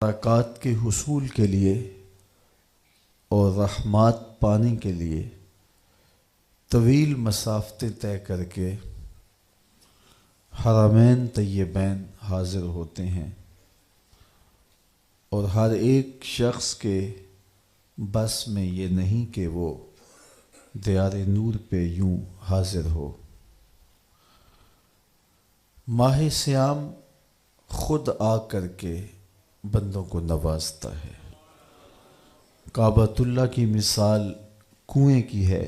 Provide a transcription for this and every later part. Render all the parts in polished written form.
برکات کے حصول کے لیے اور رحمات پانے کے لیے طویل مسافتیں طے کر کے حرمین طیبین حاضر ہوتے ہیں، اور ہر ایک شخص کے بس میں یہ نہیں کہ وہ دیار نور پہ یوں حاضر ہو۔ ماہ صیام خود آ کر کے بندوں کو نوازتا ہے۔ کعبۃ اللہ کی مثال کنویں کی ہے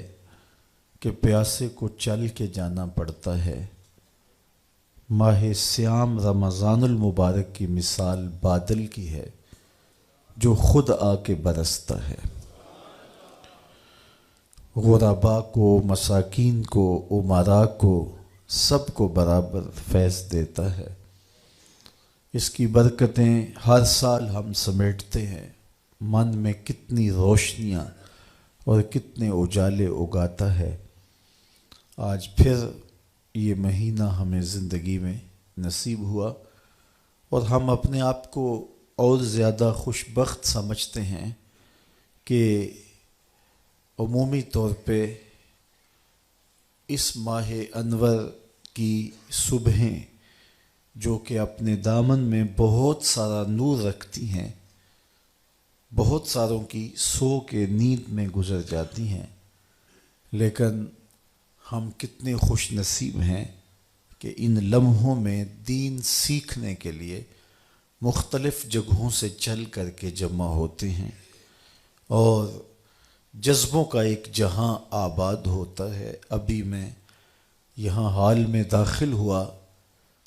کہ پیاسے کو چل کے جانا پڑتا ہے۔ ماہ صیام رمضان المبارک کی مثال بادل کی ہے جو خود آ کے برستا ہے، غرباء کو، مساکین کو، امراء کو، سب کو برابر فیض دیتا ہے۔ اس کی برکتیں ہر سال ہم سمیٹتے ہیں، من میں کتنی روشنیاں اور کتنے اجالے اگاتا ہے۔ آج پھر یہ مہینہ ہمیں زندگی میں نصیب ہوا اور ہم اپنے آپ کو اور زیادہ خوش بخت سمجھتے ہیں کہ عمومی طور پہ اس ماہ انور کی صبحیں جو کہ اپنے دامن میں بہت سارا نور رکھتی ہیں، بہت ساروں کی سو کے نیند میں گزر جاتی ہیں، لیکن ہم کتنے خوش نصیب ہیں کہ ان لمحوں میں دین سیکھنے کے لیے مختلف جگہوں سے چل کر کے جمع ہوتے ہیں اور جذبوں کا ایک جہاں آباد ہوتا ہے۔ ابھی میں یہاں حال میں داخل ہوا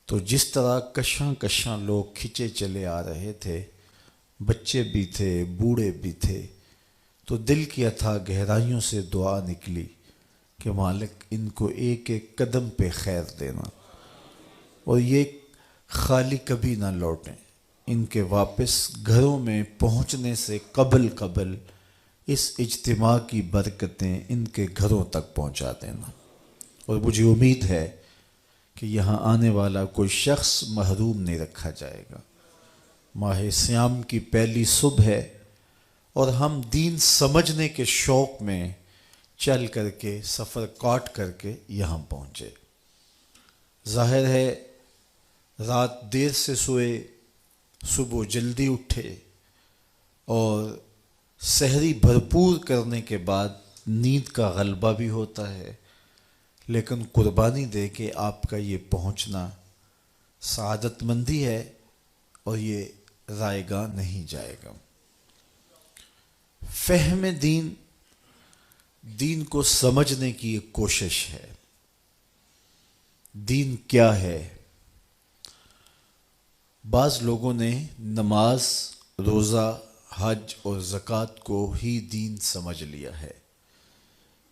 تو جس طرح کشاں کشاں لوگ کھچے چلے آ رہے تھے، بچے بھی تھے، بوڑھے بھی تھے، تو دل کی اتھاہ گہرائیوں سے دعا نکلی کہ مالک ان کو ایک ایک قدم پہ خیر دینا اور یہ خالی کبھی نہ لوٹیں، ان کے واپس گھروں میں پہنچنے سے قبل اس اجتماع کی برکتیں ان کے گھروں تک پہنچا دینا۔ اور مجھے امید ہے کہ یہاں آنے والا کوئی شخص محروم نہیں رکھا جائے گا۔ ماہ صیام کی پہلی صبح ہے اور ہم دین سمجھنے کے شوق میں چل کر کے سفر کاٹ کر کے یہاں پہنچے۔ ظاہر ہے رات دیر سے سوئے، صبح جلدی اٹھے اور سحری بھرپور کرنے کے بعد نیند کا غلبہ بھی ہوتا ہے، لیکن قربانی دے کے آپ کا یہ پہنچنا سعادت مندی ہے اور یہ رائے گاہ نہیں جائے گا۔ فہم دین کو سمجھنے کی ایک کوشش ہے۔ دین کیا ہے؟ بعض لوگوں نے نماز، روزہ، حج اور زکوٰۃ کو ہی دین سمجھ لیا ہے۔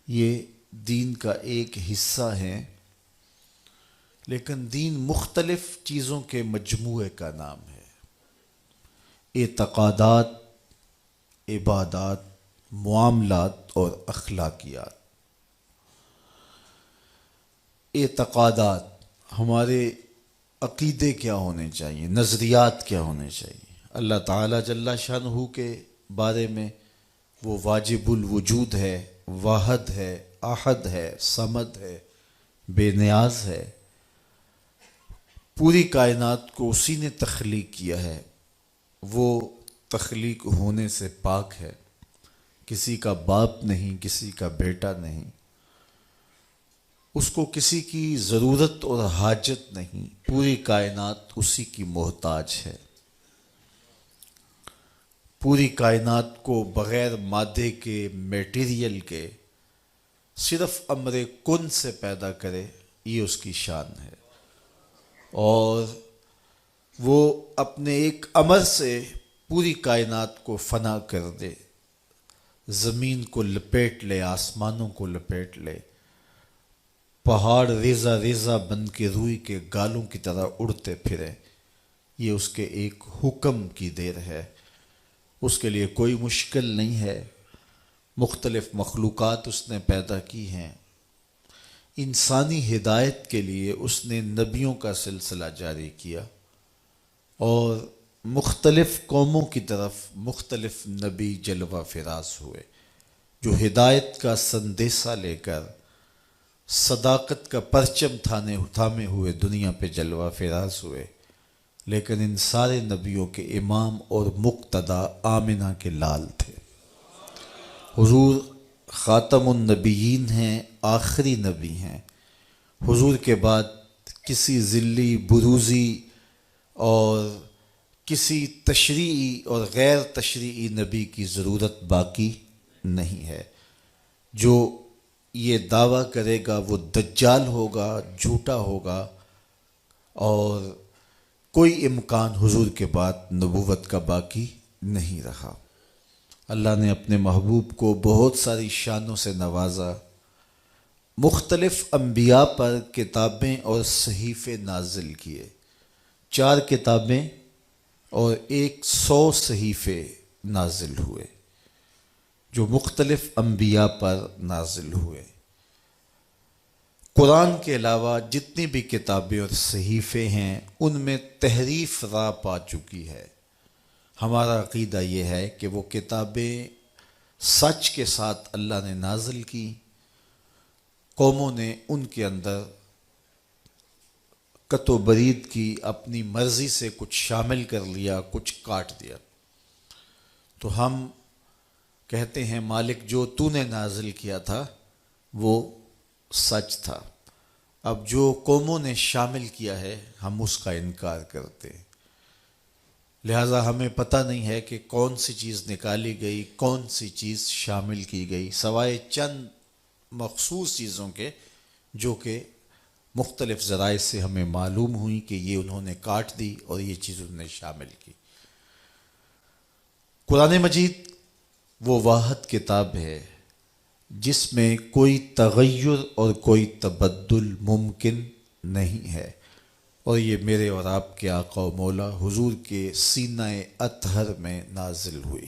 یہ دین کا ایک حصہ ہے، لیکن دین مختلف چیزوں کے مجموعے کا نام ہے۔ اعتقادات، عبادات، معاملات اور اخلاقیات۔ اعتقادات، ہمارے عقیدے کیا ہونے چاہیے، نظریات کیا ہونے چاہیے اللہ تعالیٰ جل شانہ کے بارے میں۔ وہ واجب الوجود ہے، واحد ہے، احد ہے، صمد ہے، بے نیاز ہے، پوری کائنات کو اسی نے تخلیق کیا ہے، وہ تخلیق ہونے سے پاک ہے، کسی کا باپ نہیں، کسی کا بیٹا نہیں، اس کو کسی کی ضرورت اور حاجت نہیں، پوری کائنات اسی کی محتاج ہے۔ پوری کائنات کو بغیر مادے کے، میٹیریل کے، صرف امر کن سے پیدا کرے، یہ اس کی شان ہے، اور وہ اپنے ایک امر سے پوری کائنات کو فنا کر دے، زمین کو لپیٹ لے، آسمانوں کو لپیٹ لے، پہاڑ ریزہ ریزہ بن کے روئی کے گالوں کی طرح اڑتے پھرے، یہ اس کے ایک حکم کی دیر ہے۔ اس کے لیے کوئی مشکل نہیں ہے۔ مختلف مخلوقات اس نے پیدا کی ہیں، انسانی ہدایت کے لیے اس نے نبیوں کا سلسلہ جاری کیا، اور مختلف قوموں کی طرف مختلف نبی جلوہ فراز ہوئے جو ہدایت کا سندیسہ لے کر صداقت کا پرچم تھامے ہوئے دنیا پہ جلوہ فراز ہوئے، لیکن ان سارے نبیوں کے امام اور مقتدا آمنہ کے لال تھے۔ حضور خاتم النبیین ہیں، آخری نبی ہیں۔ حضور کے بعد کسی ذلی بروزی اور کسی تشریعی اور غیر تشریعی نبی کی ضرورت باقی نہیں ہے۔ جو یہ دعویٰ کرے گا وہ دجال ہوگا، جھوٹا ہوگا، اور کوئی امکان حضور کے بعد نبوت کا باقی نہیں رہا۔ اللہ نے اپنے محبوب کو بہت ساری شانوں سے نوازا، مختلف انبیاء پر کتابیں اور صحیفے نازل کیے، 4 کتابیں اور 100 صحیفے نازل ہوئے جو مختلف انبیاء پر نازل ہوئے۔ قرآن کے علاوہ جتنی بھی کتابیں اور صحیفے ہیں ان میں تحریف راہ پا چکی ہے۔ ہمارا عقیدہ یہ ہے کہ وہ کتابیں سچ کے ساتھ اللہ نے نازل کی، قوموں نے ان کے اندر قط و برید کی، اپنی مرضی سے کچھ شامل کر لیا، کچھ کاٹ دیا۔ تو ہم کہتے ہیں مالک جو تو نے نازل کیا تھا وہ سچ تھا، اب جو قوموں نے شامل کیا ہے ہم اس کا انکار کرتے ہیں۔ لہٰذا ہمیں پتہ نہیں ہے کہ کون سی چیز نکالی گئی، کون سی چیز شامل کی گئی، سوائے چند مخصوص چیزوں کے جو کہ مختلف ذرائع سے ہمیں معلوم ہوئی کہ یہ انہوں نے کاٹ دی اور یہ چیز انہوں نے شامل کی۔ قرآن مجید وہ واحد کتاب ہے جس میں کوئی تغیر اور کوئی تبدل ممکن نہیں ہے، اور یہ میرے اور آپ کے آقا و مولا حضور کے سینہ اطہر میں نازل ہوئی،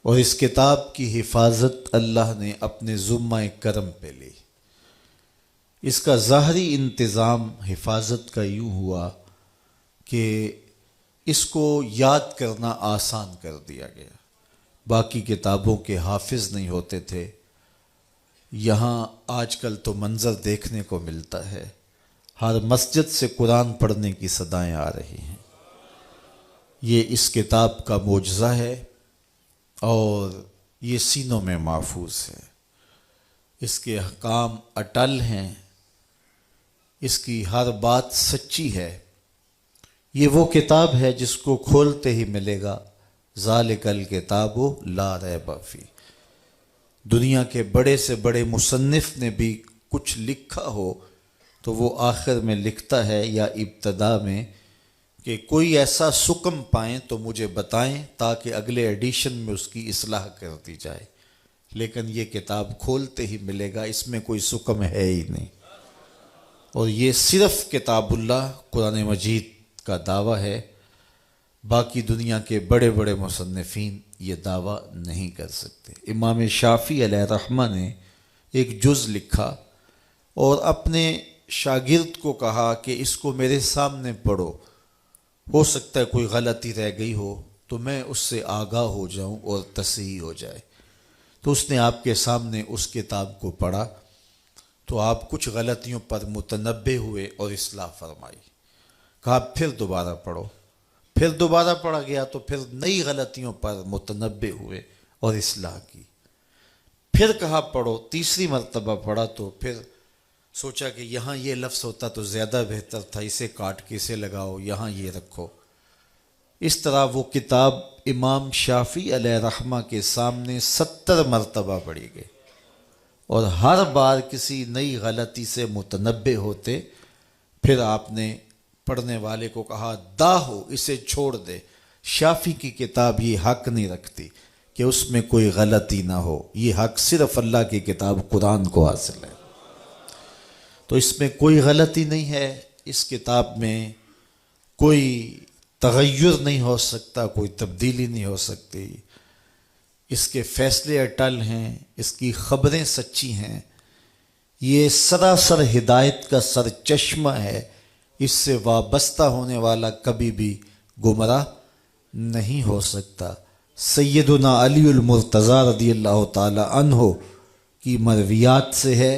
اور اس کتاب کی حفاظت اللہ نے اپنے ذمہ کرم پہ لی۔ اس کا ظاہری انتظام حفاظت کا یوں ہوا کہ اس کو یاد کرنا آسان کر دیا گیا۔ باقی کتابوں کے حافظ نہیں ہوتے تھے، یہاں آج کل تو منظر دیکھنے کو ملتا ہے، ہر مسجد سے قرآن پڑھنے کی صدائیں آ رہی ہیں۔ یہ اس کتاب کا معجزہ ہے اور یہ سینوں میں محفوظ ہے، اس کے احکام اٹل ہیں، اس کی ہر بات سچی ہے۔ یہ وہ کتاب ہے جس کو کھولتے ہی ملے گا ذالک الکتاب لا ریب فیہ۔ دنیا کے بڑے سے بڑے مصنف نے بھی کچھ لکھا ہو تو وہ آخر میں لکھتا ہے یا ابتدا میں کہ کوئی ایسا سکم پائیں تو مجھے بتائیں تاکہ اگلے ایڈیشن میں اس کی اصلاح کر دی جائے، لیکن یہ کتاب کھولتے ہی ملے گا اس میں کوئی سکم ہے ہی نہیں۔ اور یہ صرف کتاب اللہ قرآن مجید کا دعویٰ ہے، باقی دنیا کے بڑے بڑے مصنفین یہ دعویٰ نہیں کر سکتے۔ امام شافعی علیہ رحمہ نے ایک جز لکھا اور اپنے شاگرد کو کہا کہ اس کو میرے سامنے پڑھو، ہو سکتا ہے کوئی غلطی رہ گئی ہو تو میں اس سے آگاہ ہو جاؤں اور تصحیح ہو جائے۔ تو اس نے آپ کے سامنے اس کتاب کو پڑھا تو آپ کچھ غلطیوں پر متنبہ ہوئے اور اصلاح فرمائی۔ کہا پھر دوبارہ پڑھو، پھر دوبارہ پڑھا گیا تو پھر نئی غلطیوں پر متنبہ ہوئے اور اصلاح کی۔ پھر کہا پڑھو، تیسری مرتبہ پڑھا تو پھر سوچا کہ یہاں یہ لفظ ہوتا تو زیادہ بہتر تھا، اسے کاٹ کے اسے لگاؤ، یہاں یہ رکھو۔ اس طرح وہ کتاب امام شافعی علیہ رحمہ کے سامنے 70 مرتبہ پڑھی گئی، اور ہر بار کسی نئی غلطی سے متنبہ ہوتے۔ پھر آپ نے پڑھنے والے کو کہا داہو، اسے چھوڑ دے، شافعی کی کتاب یہ حق نہیں رکھتی کہ اس میں کوئی غلطی نہ ہو، یہ حق صرف اللہ کی کتاب قرآن کو حاصل ہے۔ تو اس میں کوئی غلطی نہیں ہے، اس کتاب میں کوئی تغیر نہیں ہو سکتا، کوئی تبدیلی نہیں ہو سکتی، اس کے فیصلے اٹل ہیں، اس کی خبریں سچی ہیں، یہ سراسر ہدایت کا سرچشمہ ہے، اس سے وابستہ ہونے والا کبھی بھی گمراہ نہیں ہو سکتا۔ سیدنا علی المرتضی رضی اللہ تعالی عنہ کی مرویات سے ہے،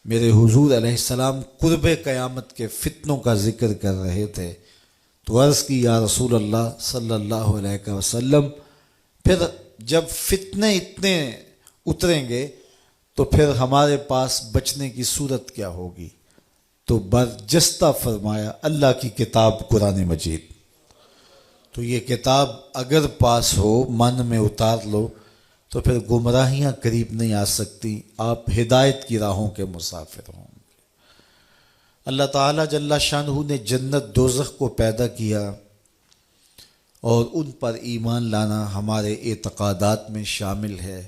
میرے حضور علیہ السلام قرب قیامت کے فتنوں کا ذکر کر رہے تھے تو عرض کی یا رسول اللہ صلی اللہ علیہ وسلم، پھر جب فتنے اتنے اتریں گے تو پھر ہمارے پاس بچنے کی صورت کیا ہوگی؟ تو برجستہ فرمایا اللہ کی کتاب قرآن مجید، تو یہ کتاب اگر پاس ہو، من میں اتار لو تو پھر گمراہیاں قریب نہیں آ سکتی، آپ ہدایت کی راہوں کے مسافر ہوں گے۔ اللہ تعالیٰ جل شانہ نے جنت دوزخ کو پیدا کیا اور ان پر ایمان لانا ہمارے اعتقادات میں شامل ہے۔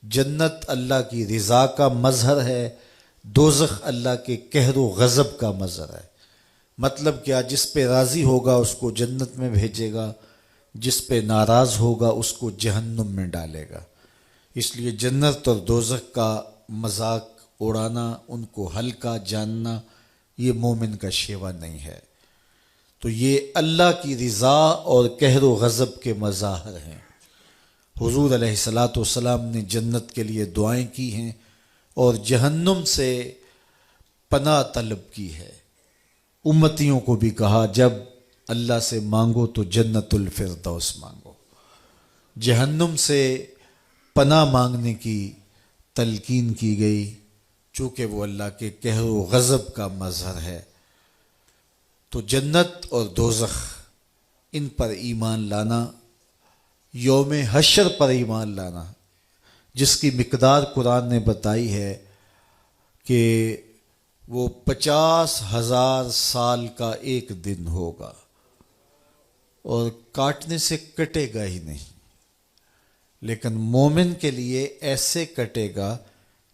جنت اللہ کی رضا کا مظہر ہے، دوزخ اللہ کے قہر و غضب کا مظہر ہے۔ مطلب کیا؟ جس پہ راضی ہوگا اس کو جنت میں بھیجے گا، جس پہ ناراض ہوگا اس کو جہنم میں ڈالے گا۔ اس لیے جنت اور دوزخ کا مذاق اڑانا، ان کو ہلکا جاننا، یہ مومن کا شیوا نہیں ہے۔ تو یہ اللہ کی رضا اور قہر و غضب کے مظاہر ہیں۔ حضور علیہ الصلاۃ والسلام نے جنت کے لیے دعائیں کی ہیں اور جہنم سے پناہ طلب کی ہے۔ امتیوں کو بھی کہا جب اللہ سے مانگو تو جنت الفردوس مانگو۔ جہنم سے پناہ مانگنے کی تلقین کی گئی چونکہ وہ اللہ کے قہر و غضب کا مظہر ہے۔ تو جنت اور دوزخ ان پر ایمان لانا، یوم حشر پر ایمان لانا، جس کی مقدار قرآن نے بتائی ہے کہ وہ 50,000 سال کا ایک دن ہوگا اور کاٹنے سے کٹے گا ہی نہیں، لیکن مومن کے لیے ایسے کٹے گا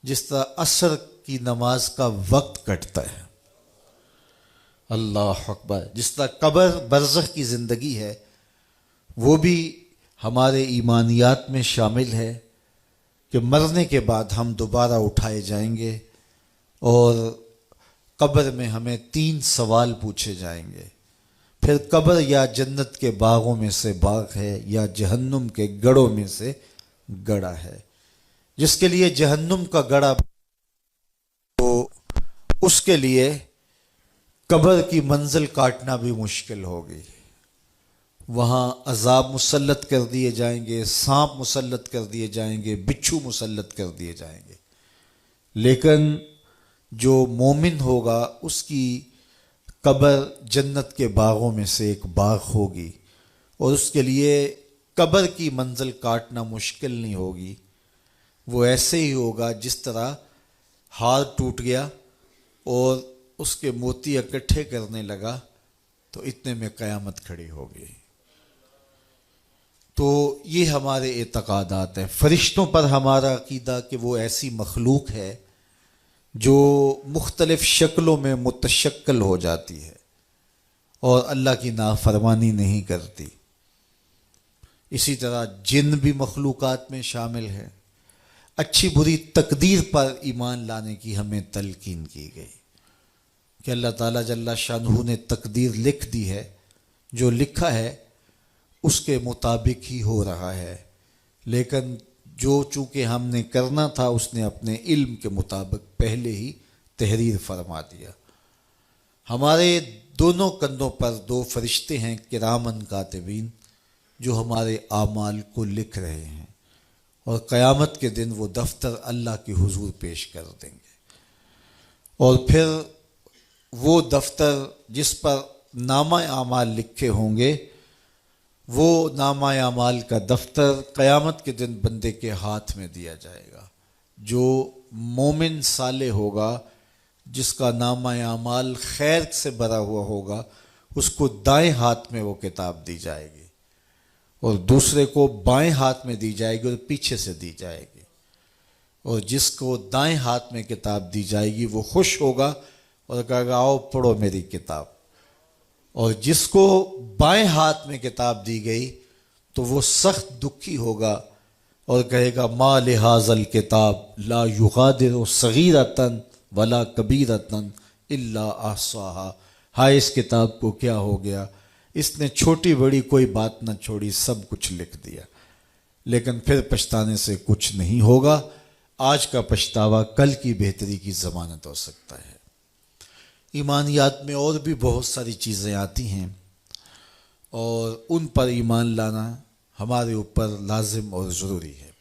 جس طرح عصر کی نماز کا وقت کٹتا ہے۔ اللہ اکبر! جس طرح قبر برزخ کی زندگی ہے وہ بھی ہمارے ایمانیات میں شامل ہے کہ مرنے کے بعد ہم دوبارہ اٹھائے جائیں گے اور قبر میں ہمیں 3 سوال پوچھے جائیں گے۔ پھر قبر یا جنت کے باغوں میں سے باغ ہے یا جہنم کے گڑھوں میں سے گڑھا ہے۔ جس کے لیے جہنم کا گڑھا تو اس کے لیے قبر کی منزل کاٹنا بھی مشکل ہوگی۔ وہاں عذاب مسلط کر دیے جائیں گے، سانپ مسلط کر دیے جائیں گے، بچھو مسلط کر دیے جائیں گے، لیکن جو مومن ہوگا اس کی قبر جنت کے باغوں میں سے ایک باغ ہوگی اور اس کے لیے قبر کی منزل کاٹنا مشکل نہیں ہوگی۔ وہ ایسے ہی ہوگا جس طرح ہار ٹوٹ گیا اور اس کے موتی اکٹھے کرنے لگا تو اتنے میں قیامت کھڑی ہوگی۔ تو یہ ہمارے اعتقادات ہیں۔ فرشتوں پر ہمارا عقیدہ کہ وہ ایسی مخلوق ہے جو مختلف شکلوں میں متشکل ہو جاتی ہے اور اللہ کی نافرمانی نہیں کرتی۔ اسی طرح جن بھی مخلوقات میں شامل ہے۔ اچھی بری تقدیر پر ایمان لانے کی ہمیں تلقین کی گئی کہ اللہ تعالیٰ جل شانہ نے تقدیر لکھ دی ہے، جو لکھا ہے اس کے مطابق ہی ہو رہا ہے، لیکن جو چونکہ ہم نے کرنا تھا اس نے اپنے علم کے مطابق پہلے ہی تحریر فرما دیا۔ ہمارے دونوں کندھوں پر 2 فرشتے ہیں کرامن کاتبین جو ہمارے اعمال کو لکھ رہے ہیں اور قیامت کے دن وہ دفتر اللہ کے حضور پیش کر دیں گے، اور پھر وہ دفتر جس پر نامہ اعمال لکھے ہوں گے، وہ نامہ اعمال کا دفتر قیامت کے دن بندے کے ہاتھ میں دیا جائے گا۔ جو مومن صالح ہوگا، جس کا نامہ اعمال خیر سے بھرا ہوا ہوگا، اس کو دائیں ہاتھ میں وہ کتاب دی جائے گی اور دوسرے کو بائیں ہاتھ میں دی جائے گی اور پیچھے سے دی جائے گی، اور جس کو دائیں ہاتھ میں کتاب دی جائے گی وہ خوش ہوگا اور کہے گا آؤ پڑھو میری کتاب، اور جس کو بائیں ہاتھ میں کتاب دی گئی تو وہ سخت دکھی ہوگا اور کہے گا ما لہذا الکتاب لا یغادر صغیرۃ ولا کبیرۃ الا احصاها، ہائے اس کتاب کو کیا ہو گیا، اس نے چھوٹی بڑی کوئی بات نہ چھوڑی، سب کچھ لکھ دیا، لیکن پھر پچھتانے سے کچھ نہیں ہوگا۔ آج کا پچھتاوا کل کی بہتری کی ضمانت ہو سکتا ہے۔ ایمانیات میں اور بھی بہت ساری چیزیں آتی ہیں اور ان پر ایمان لانا ہمارے اوپر لازم اور ضروری ہے۔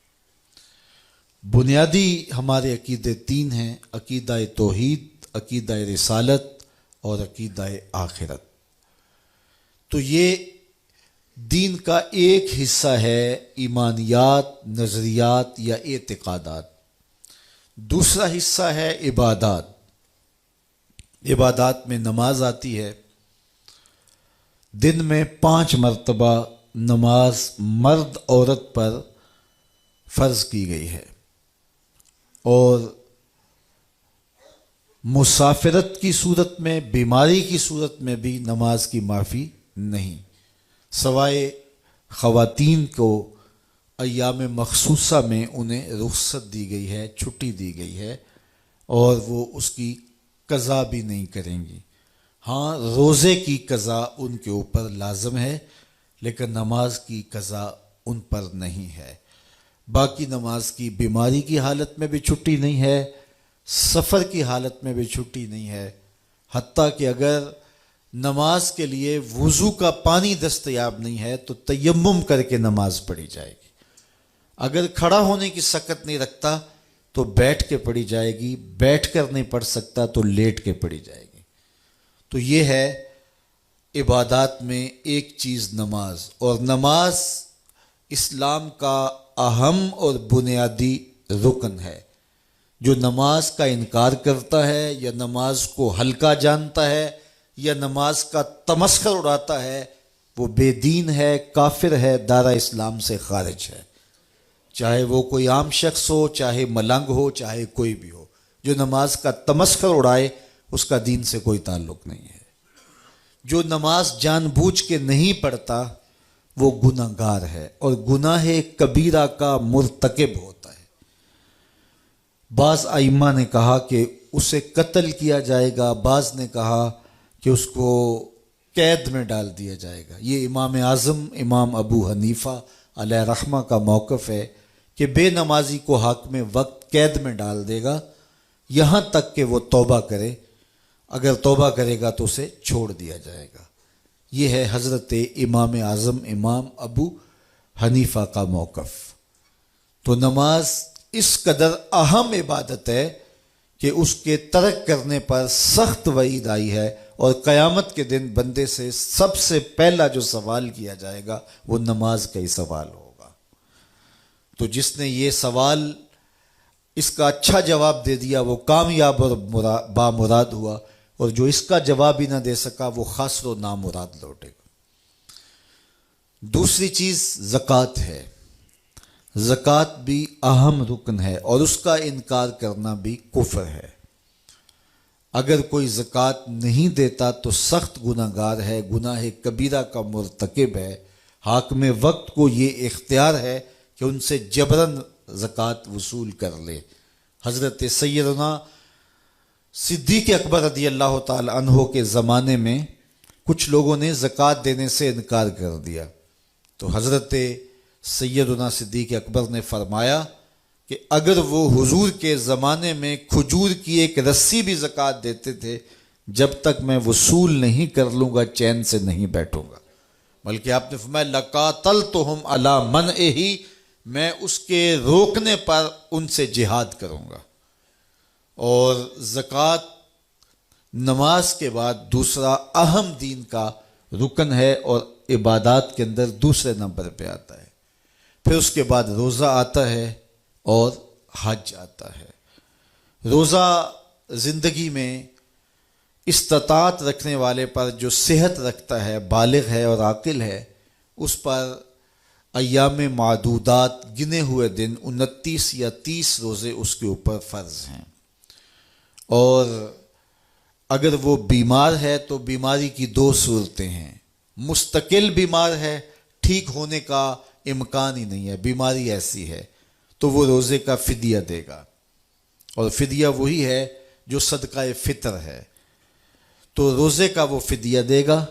بنیادی ہمارے عقیدے تین ہیں: عقیدہ توحید، عقیدہ رسالت اور عقیدہ آخرت۔ تو یہ دین کا ایک حصہ ہے ایمانیات، نظریات یا اعتقادات۔ دوسرا حصہ ہے عبادات۔ عبادات میں نماز آتی ہے۔ دن میں 5 مرتبہ نماز مرد عورت پر فرض کی گئی ہے، اور مسافرت کی صورت میں، بیماری کی صورت میں بھی نماز کی معافی نہیں، سوائے خواتین کو ایام مخصوصہ میں انہیں رخصت دی گئی ہے، چھٹی دی گئی ہے، اور وہ اس کی قضا بھی نہیں کریں گی۔ ہاں، روزے کی قضا ان کے اوپر لازم ہے، لیکن نماز کی قضا ان پر نہیں ہے۔ باقی نماز کی بیماری کی حالت میں بھی چھٹی نہیں ہے، سفر کی حالت میں بھی چھٹی نہیں ہے، حتیٰ کہ اگر نماز کے لیے وضو کا پانی دستیاب نہیں ہے تو تیمم کر کے نماز پڑھی جائے گی۔ اگر کھڑا ہونے کی سکت نہیں رکھتا تو بیٹھ کے پڑھی جائے گی، بیٹھ کر نہیں پڑھ سکتا تو لیٹ کے پڑھی جائے گی۔ تو یہ ہے عبادات میں ایک چیز نماز، اور نماز اسلام کا اہم اور بنیادی رکن ہے۔ جو نماز کا انکار کرتا ہے یا نماز کو ہلکا جانتا ہے یا نماز کا تمسخر اڑاتا ہے، وہ بے دین ہے، کافر ہے، دائرہ اسلام سے خارج ہے۔ چاہے وہ کوئی عام شخص ہو، چاہے ملنگ ہو، چاہے کوئی بھی ہو، جو نماز کا تمسخر اڑائے اس کا دین سے کوئی تعلق نہیں ہے۔ جو نماز جان بوجھ کے نہیں پڑھتا وہ گناہ گار ہے، اور گناہ کبیرہ کا مرتکب ہوتا ہے۔ بعض ائمہ نے کہا کہ اسے قتل کیا جائے گا، بعض نے کہا کہ اس کو قید میں ڈال دیا جائے گا۔ یہ امام اعظم امام ابو حنیفہ علیہ رحمہ کا موقف ہے کہ بے نمازی کو حاکم وقت قید میں ڈال دے گا یہاں تک کہ وہ توبہ کرے، اگر توبہ کرے گا تو اسے چھوڑ دیا جائے گا۔ یہ ہے حضرت امام اعظم امام ابو حنیفہ کا موقف۔ تو نماز اس قدر اہم عبادت ہے کہ اس کے ترک کرنے پر سخت وعید آئی ہے، اور قیامت کے دن بندے سے سب سے پہلا جو سوال کیا جائے گا وہ نماز کا ہی سوال ہوگا۔ تو جس نے یہ سوال اس کا اچھا جواب دے دیا وہ کامیاب اور بامراد ہوا، اور جو اس کا جواب ہی نہ دے سکا وہ خاسر و نامراد لوٹے گا۔ دوسری چیز زکوٰۃ ہے۔ زکوٰۃ بھی اہم رکن ہے، اور اس کا انکار کرنا بھی کفر ہے۔ اگر کوئی زکوٰۃ نہیں دیتا تو سخت گناہ گار ہے، گناہ کبیرہ کا مرتکب ہے۔ حاکم وقت کو یہ اختیار ہے کہ ان سے جبراً زکوٰۃ وصول کر لے۔ حضرت سیدنا صدیق اکبر رضی اللہ تعالی عنہ کے زمانے میں کچھ لوگوں نے زکوٰۃ دینے سے انکار کر دیا، تو حضرت سیدنا صدیق اکبر نے فرمایا کہ اگر وہ حضور کے زمانے میں کھجور کی ایک رسی بھی زکوٰۃ دیتے تھے، جب تک میں وصول نہیں کر لوں گا چین سے نہیں بیٹھوں گا، بلکہ آپ نے فرمایا لَقَاتَلْتُهُمْ عَلَىٰ مَنْعِهِ، میں اس کے روکنے پر ان سے جہاد کروں گا۔ اور زکوٰۃ نماز کے بعد دوسرا اہم دین کا رکن ہے، اور عبادات کے اندر دوسرے نمبر پہ آتا ہے۔ پھر اس کے بعد روزہ آتا ہے اور حج آتا ہے۔ روزہ زندگی میں استطاعت رکھنے والے پر، جو صحت رکھتا ہے، بالغ ہے اور عاقل ہے، اس پر ایام معدودات، گنے ہوئے دن 29 یا 30 روزے اس کے اوپر فرض ہیں۔ اور اگر وہ بیمار ہے تو بیماری کی 2 صورتیں ہیں: مستقل بیمار ہے، ٹھیک ہونے کا امکان ہی نہیں ہے، بیماری ایسی ہے، تو وہ روزے کا فدیہ دے گا، اور فدیہ وہی ہے جو صدقہ فطر ہے، تو روزے کا وہ فدیہ دے گا۔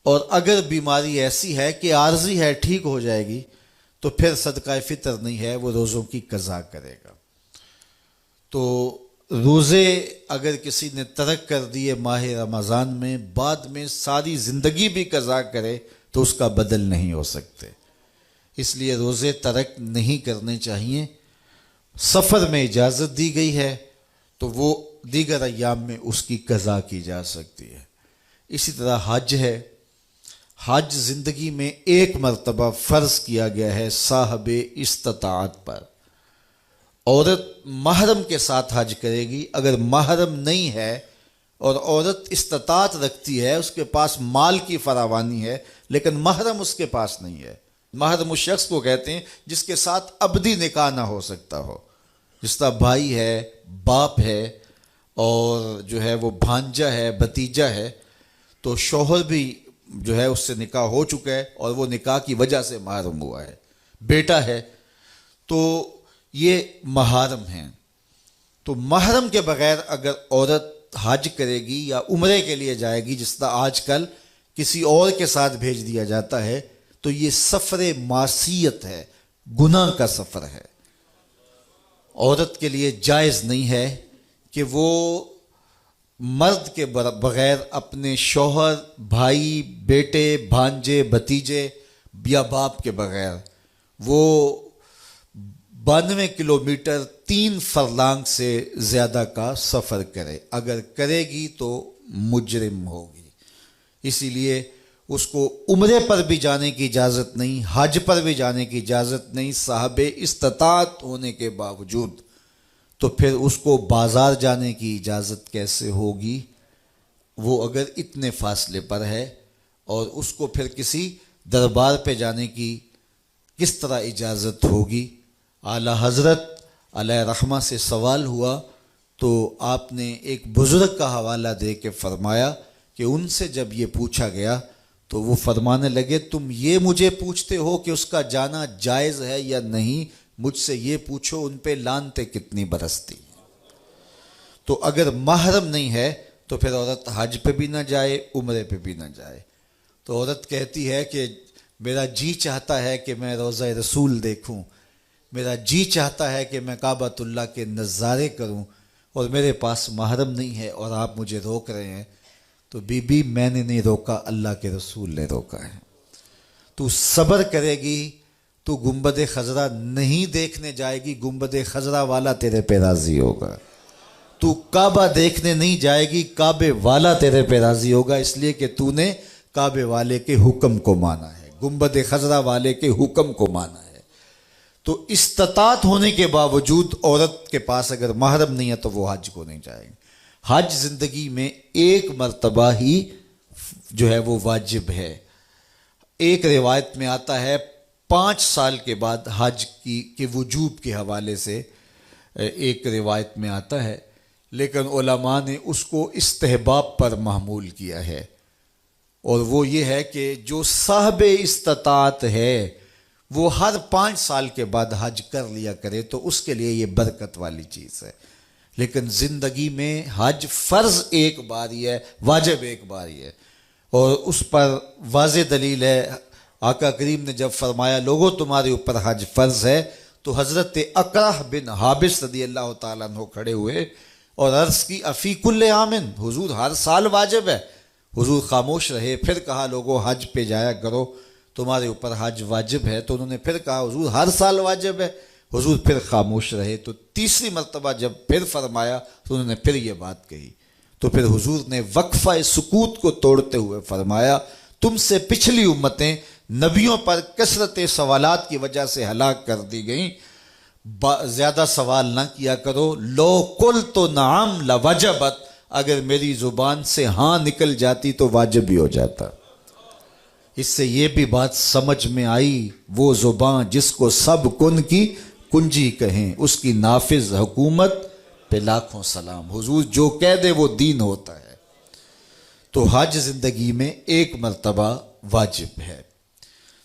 اور اگر بیماری ایسی ہے کہ عارضی ہے ٹھیک ہو جائے گی تو پھر صدقہ فطر نہیں ہے، وہ روزوں کی قضا کرے گا۔ تو روزے اگر کسی نے ترک کر دیے ماہ رمضان میں، بعد میں ساری زندگی بھی قضا کرے تو اس کا بدل نہیں ہو سکتے، اس لیے روزے ترک نہیں کرنے چاہیے۔ سفر میں اجازت دی گئی ہے تو وہ دیگر ایام میں اس کی قضا کی جا سکتی ہے۔ اسی طرح حج ہے، حج زندگی میں ایک مرتبہ فرض کیا گیا ہے صاحب استطاعت پر۔ عورت محرم کے ساتھ حج کرے گی، اگر محرم نہیں ہے اور عورت استطاعت رکھتی ہے، اس کے پاس مال کی فراوانی ہے لیکن محرم اس کے پاس نہیں ہے۔ محرم اس شخص کو کہتے ہیں جس کے ساتھ ابدی نکاح نہ ہو سکتا ہو، جس طرح بھائی ہے، باپ ہے، اور جو ہے وہ بھانجا ہے، بھتیجا ہے، تو شوہر بھی جو ہے اس سے نکاح ہو چکا ہے اور وہ نکاح کی وجہ سے محرم ہوا ہے، بیٹا ہے، تو یہ محارم ہیں۔ تو محرم کے بغیر اگر عورت حج کرے گی یا عمرے کے لیے جائے گی، جس طرح آج کل کسی اور کے ساتھ بھیج دیا جاتا ہے، تو یہ سفر معصیت ہے، گناہ کا سفر ہے۔ عورت کے لیے جائز نہیں ہے کہ وہ مرد کے بغیر اپنے شوہر، بھائی، بیٹے، بھانجے، بھتیجے یا باپ کے بغیر وہ 92 کلومیٹر 3 فرلانگ سے زیادہ کا سفر کرے۔ اگر کرے گی تو مجرم ہوگی، اسی لیے اس کو عمرے پر بھی جانے کی اجازت نہیں، حج پر بھی جانے کی اجازت نہیں صاحب استطاعت ہونے کے باوجود۔ تو پھر اس کو بازار جانے کی اجازت کیسے ہوگی؟ وہ اگر اتنے فاصلے پر ہے، اور اس کو پھر کسی دربار پہ جانے کی کس طرح اجازت ہوگی؟ اعلیٰ حضرت علیہ رحمہ سے سوال ہوا تو آپ نے ایک بزرگ کا حوالہ دے کے فرمایا کہ ان سے جب یہ پوچھا گیا تو وہ فرمانے لگے، تم یہ مجھے پوچھتے ہو کہ اس کا جانا جائز ہے یا نہیں، مجھ سے یہ پوچھو ان پہ لعنتیں کتنی برستی ہیں۔ تو اگر محرم نہیں ہے تو پھر عورت حج پہ بھی نہ جائے، عمرے پہ بھی نہ جائے۔ تو عورت کہتی ہے کہ میرا جی چاہتا ہے کہ میں روضہ رسول دیکھوں، میرا جی چاہتا ہے کہ میں کعبۃ اللہ کے نظارے کروں، اور میرے پاس محرم نہیں ہے اور آپ مجھے روک رہے ہیں۔ تو بی بی میں نے نہیں روکا، اللہ کے رسول نے روکا ہے۔ تو صبر کرے گی تو گنبد خضرا نہیں دیکھنے جائے گی، گنبد خضرا والا تیرے پہ راضی ہوگا۔ تو کعبہ دیکھنے نہیں جائے گی، کعبے والا تیرے پہ راضی ہوگا، اس لیے کہ تو نے کعبے والے کے حکم کو مانا ہے، گنبد خضرا والے کے حکم کو مانا ہے۔ تو استطاعت ہونے کے باوجود عورت کے پاس اگر محرم نہیں ہے تو وہ حج کو نہیں جائے گی۔ حج زندگی میں ایک مرتبہ ہی جو ہے وہ واجب ہے۔ ایک روایت میں آتا ہے 5 سال کے بعد حج کے وجوب کے حوالے سے ایک روایت میں آتا ہے، لیکن علماء نے اس کو استحباب پر محمول کیا ہے، اور وہ یہ ہے کہ جو صاحب استطاعت ہے وہ ہر 5 سال کے بعد حج کر لیا کرے تو اس کے لیے یہ برکت والی چیز ہے۔ لیکن زندگی میں حج فرض ایک بار ہی ہے، واجب ایک بار ہی ہے، اور اس پر واضح دلیل ہے۔ آقا کریم نے جب فرمایا لوگوں تمہارے اوپر حج فرض ہے، تو حضرت اقرع بن حابس رضی اللہ تعالیٰ عنہ کھڑے ہوئے اور عرض کی افی کل عامن، حضور ہر سال واجب ہے۔ حضور خاموش رہے، پھر کہا لوگوں حج پہ جایا کرو، تمہارے اوپر حج واجب ہے۔ تو انہوں نے پھر کہا حضور ہر سال واجب ہے، حضور پھر خاموش رہے۔ تو تیسری مرتبہ جب پھر فرمایا تو انہوں نے پھر یہ بات کہی، تو پھر حضور نے وقفہ سکوت کو توڑتے ہوئے فرمایا تم سے پچھلی امتیں نبیوں پر کثرت سوالات کی وجہ سے ہلاک کر دی گئیں، زیادہ سوال نہ کیا کرو۔ لو قلت نعم لوجبت، اگر میری زبان سے ہاں نکل جاتی تو واجب بھی ہو جاتا۔ اس سے یہ بھی بات سمجھ میں آئی، وہ زبان جس کو سب کن کی کنجی کہیں، اس کی نافذ حکومت پہ لاکھوں سلام۔ حضور جو کہہ دے وہ دین ہوتا ہے۔ تو حج زندگی میں ایک مرتبہ واجب ہے۔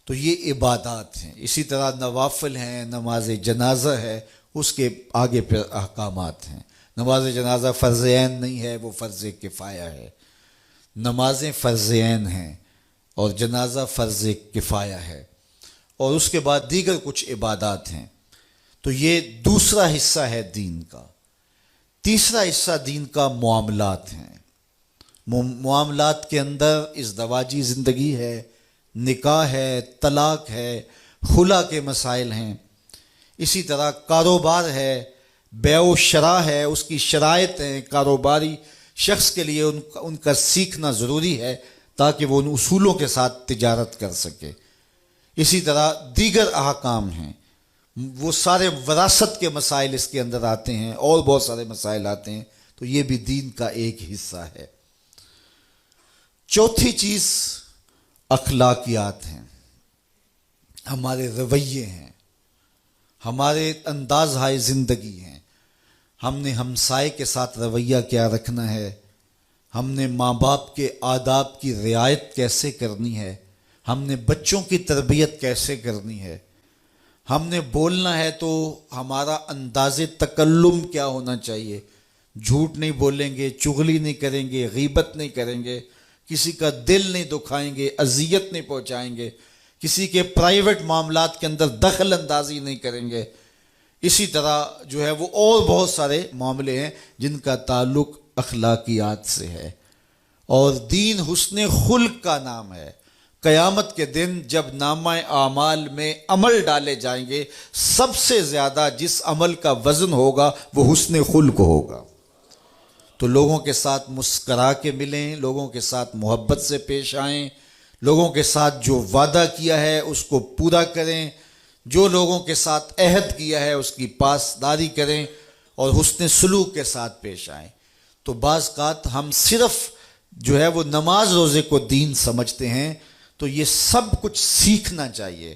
تو یہ عبادات ہیں۔ اسی طرح نوافل ہیں، نماز جنازہ ہے، اس کے آگے پھر احکامات ہیں۔ نماز جنازہ فرض عین نہیں ہے، وہ فرض کفایہ ہے۔ نمازیں فرض عین ہیں، اور جنازہ فرض کفایہ ہے، اور اس کے بعد دیگر کچھ عبادات ہیں۔ تو یہ دوسرا حصہ ہے دین کا۔ تیسرا حصہ دین کا معاملات ہیں۔ معاملات کے اندر ازدواجی زندگی ہے، نکاح ہے، طلاق ہے، خلا کے مسائل ہیں، اسی طرح کاروبار ہے، بیع و شراء ہے، اس کی شرائط ہیں، کاروباری شخص کے لیے ان کا سیکھنا ضروری ہے تاکہ وہ ان اصولوں کے ساتھ تجارت کر سکے۔ اسی طرح دیگر احکام ہیں، وہ سارے وراثت کے مسائل اس کے اندر آتے ہیں، اور بہت سارے مسائل آتے ہیں، تو یہ بھی دین کا ایک حصہ ہے۔ چوتھی چیز اخلاقیات ہیں، ہمارے رویے ہیں، ہمارے انداز ہائے زندگی ہیں۔ ہم نے ہمسائے کے ساتھ رویہ کیا رکھنا ہے، ہم نے ماں باپ کے آداب کی رعایت کیسے کرنی ہے، ہم نے بچوں کی تربیت کیسے کرنی ہے، ہم نے بولنا ہے تو ہمارا انداز تکلم کیا ہونا چاہیے، جھوٹ نہیں بولیں گے، چغلی نہیں کریں گے، غیبت نہیں کریں گے، کسی کا دل نہیں دکھائیں گے، اذیت نہیں پہنچائیں گے، کسی کے پرائیویٹ معاملات کے اندر دخل اندازی نہیں کریں گے۔ اسی طرح جو ہے وہ اور بہت سارے معاملے ہیں جن کا تعلق اخلاقیات سے ہے۔ اور دین حسن خلق کا نام ہے۔ قیامت کے دن جب نامہ اعمال میں عمل ڈالے جائیں گے، سب سے زیادہ جس عمل کا وزن ہوگا وہ حسن خلق ہوگا۔ تو لوگوں کے ساتھ مسکرا کے ملیں، لوگوں کے ساتھ محبت سے پیش آئیں، لوگوں کے ساتھ جو وعدہ کیا ہے اس کو پورا کریں، جو لوگوں کے ساتھ عہد کیا ہے اس کی پاسداری کریں، اور حسن سلوک کے ساتھ پیش آئیں۔ تو بعض اوقات ہم صرف جو ہے وہ نماز روزے کو دین سمجھتے ہیں، تو یہ سب کچھ سیکھنا چاہیے۔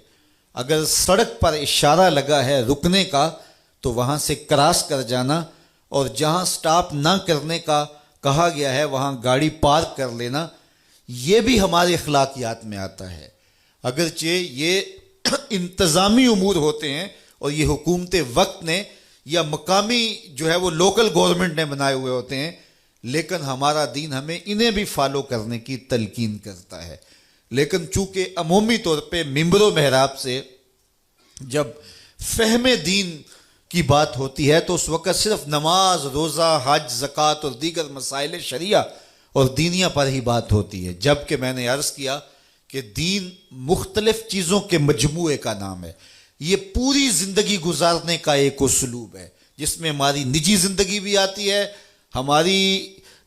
اگر سڑک پر اشارہ لگا ہے رکنے کا تو وہاں سے کراس کر جانا، اور جہاں سٹاپ نہ کرنے کا کہا گیا ہے وہاں گاڑی پارک کر لینا، یہ بھی ہمارے اخلاقیات میں آتا ہے۔ اگرچہ یہ انتظامی امور ہوتے ہیں اور یہ حکومت وقت نے یا مقامی جو ہے وہ لوکل گورنمنٹ نے بنائے ہوئے ہوتے ہیں، لیکن ہمارا دین ہمیں انہیں بھی فالو کرنے کی تلقین کرتا ہے۔ لیکن چونکہ عمومی طور پہ ممبر و محراب سے جب فہم دین کی بات ہوتی ہے تو اس وقت صرف نماز، روزہ، حج، زکوٰۃ اور دیگر مسائل شریعہ اور دینیہ پر ہی بات ہوتی ہے، جبکہ میں نے عرض کیا کہ دین مختلف چیزوں کے مجموعے کا نام ہے۔ یہ پوری زندگی گزارنے کا ایک اسلوب ہے جس میں ہماری نجی زندگی بھی آتی ہے، ہماری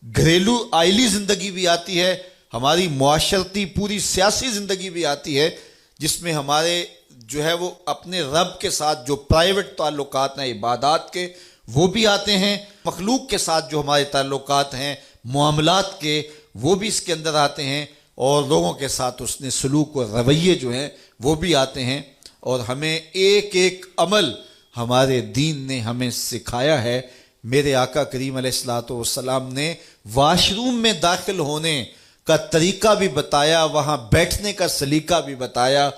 گھریلو آئلی زندگی بھی آتی ہے، ہماری معاشرتی پوری سیاسی زندگی بھی آتی ہے، جس میں ہمارے جو ہے وہ اپنے رب کے ساتھ جو پرائیویٹ تعلقات ہیں عبادات کے وہ بھی آتے ہیں، مخلوق کے ساتھ جو ہمارے تعلقات ہیں معاملات کے وہ بھی اس کے اندر آتے ہیں، اور لوگوں کے ساتھ اس نے سلوک اور رویے جو ہیں وہ بھی آتے ہیں۔ اور ہمیں ایک ایک عمل ہمارے دین نے ہمیں سکھایا ہے۔ میرے آقا کریم علیہ الصلوۃ والسلام نے واش روم میں داخل ہونے کا طریقہ بھی بتایا، وہاں بیٹھنے کا سلیقہ بھی بتایا،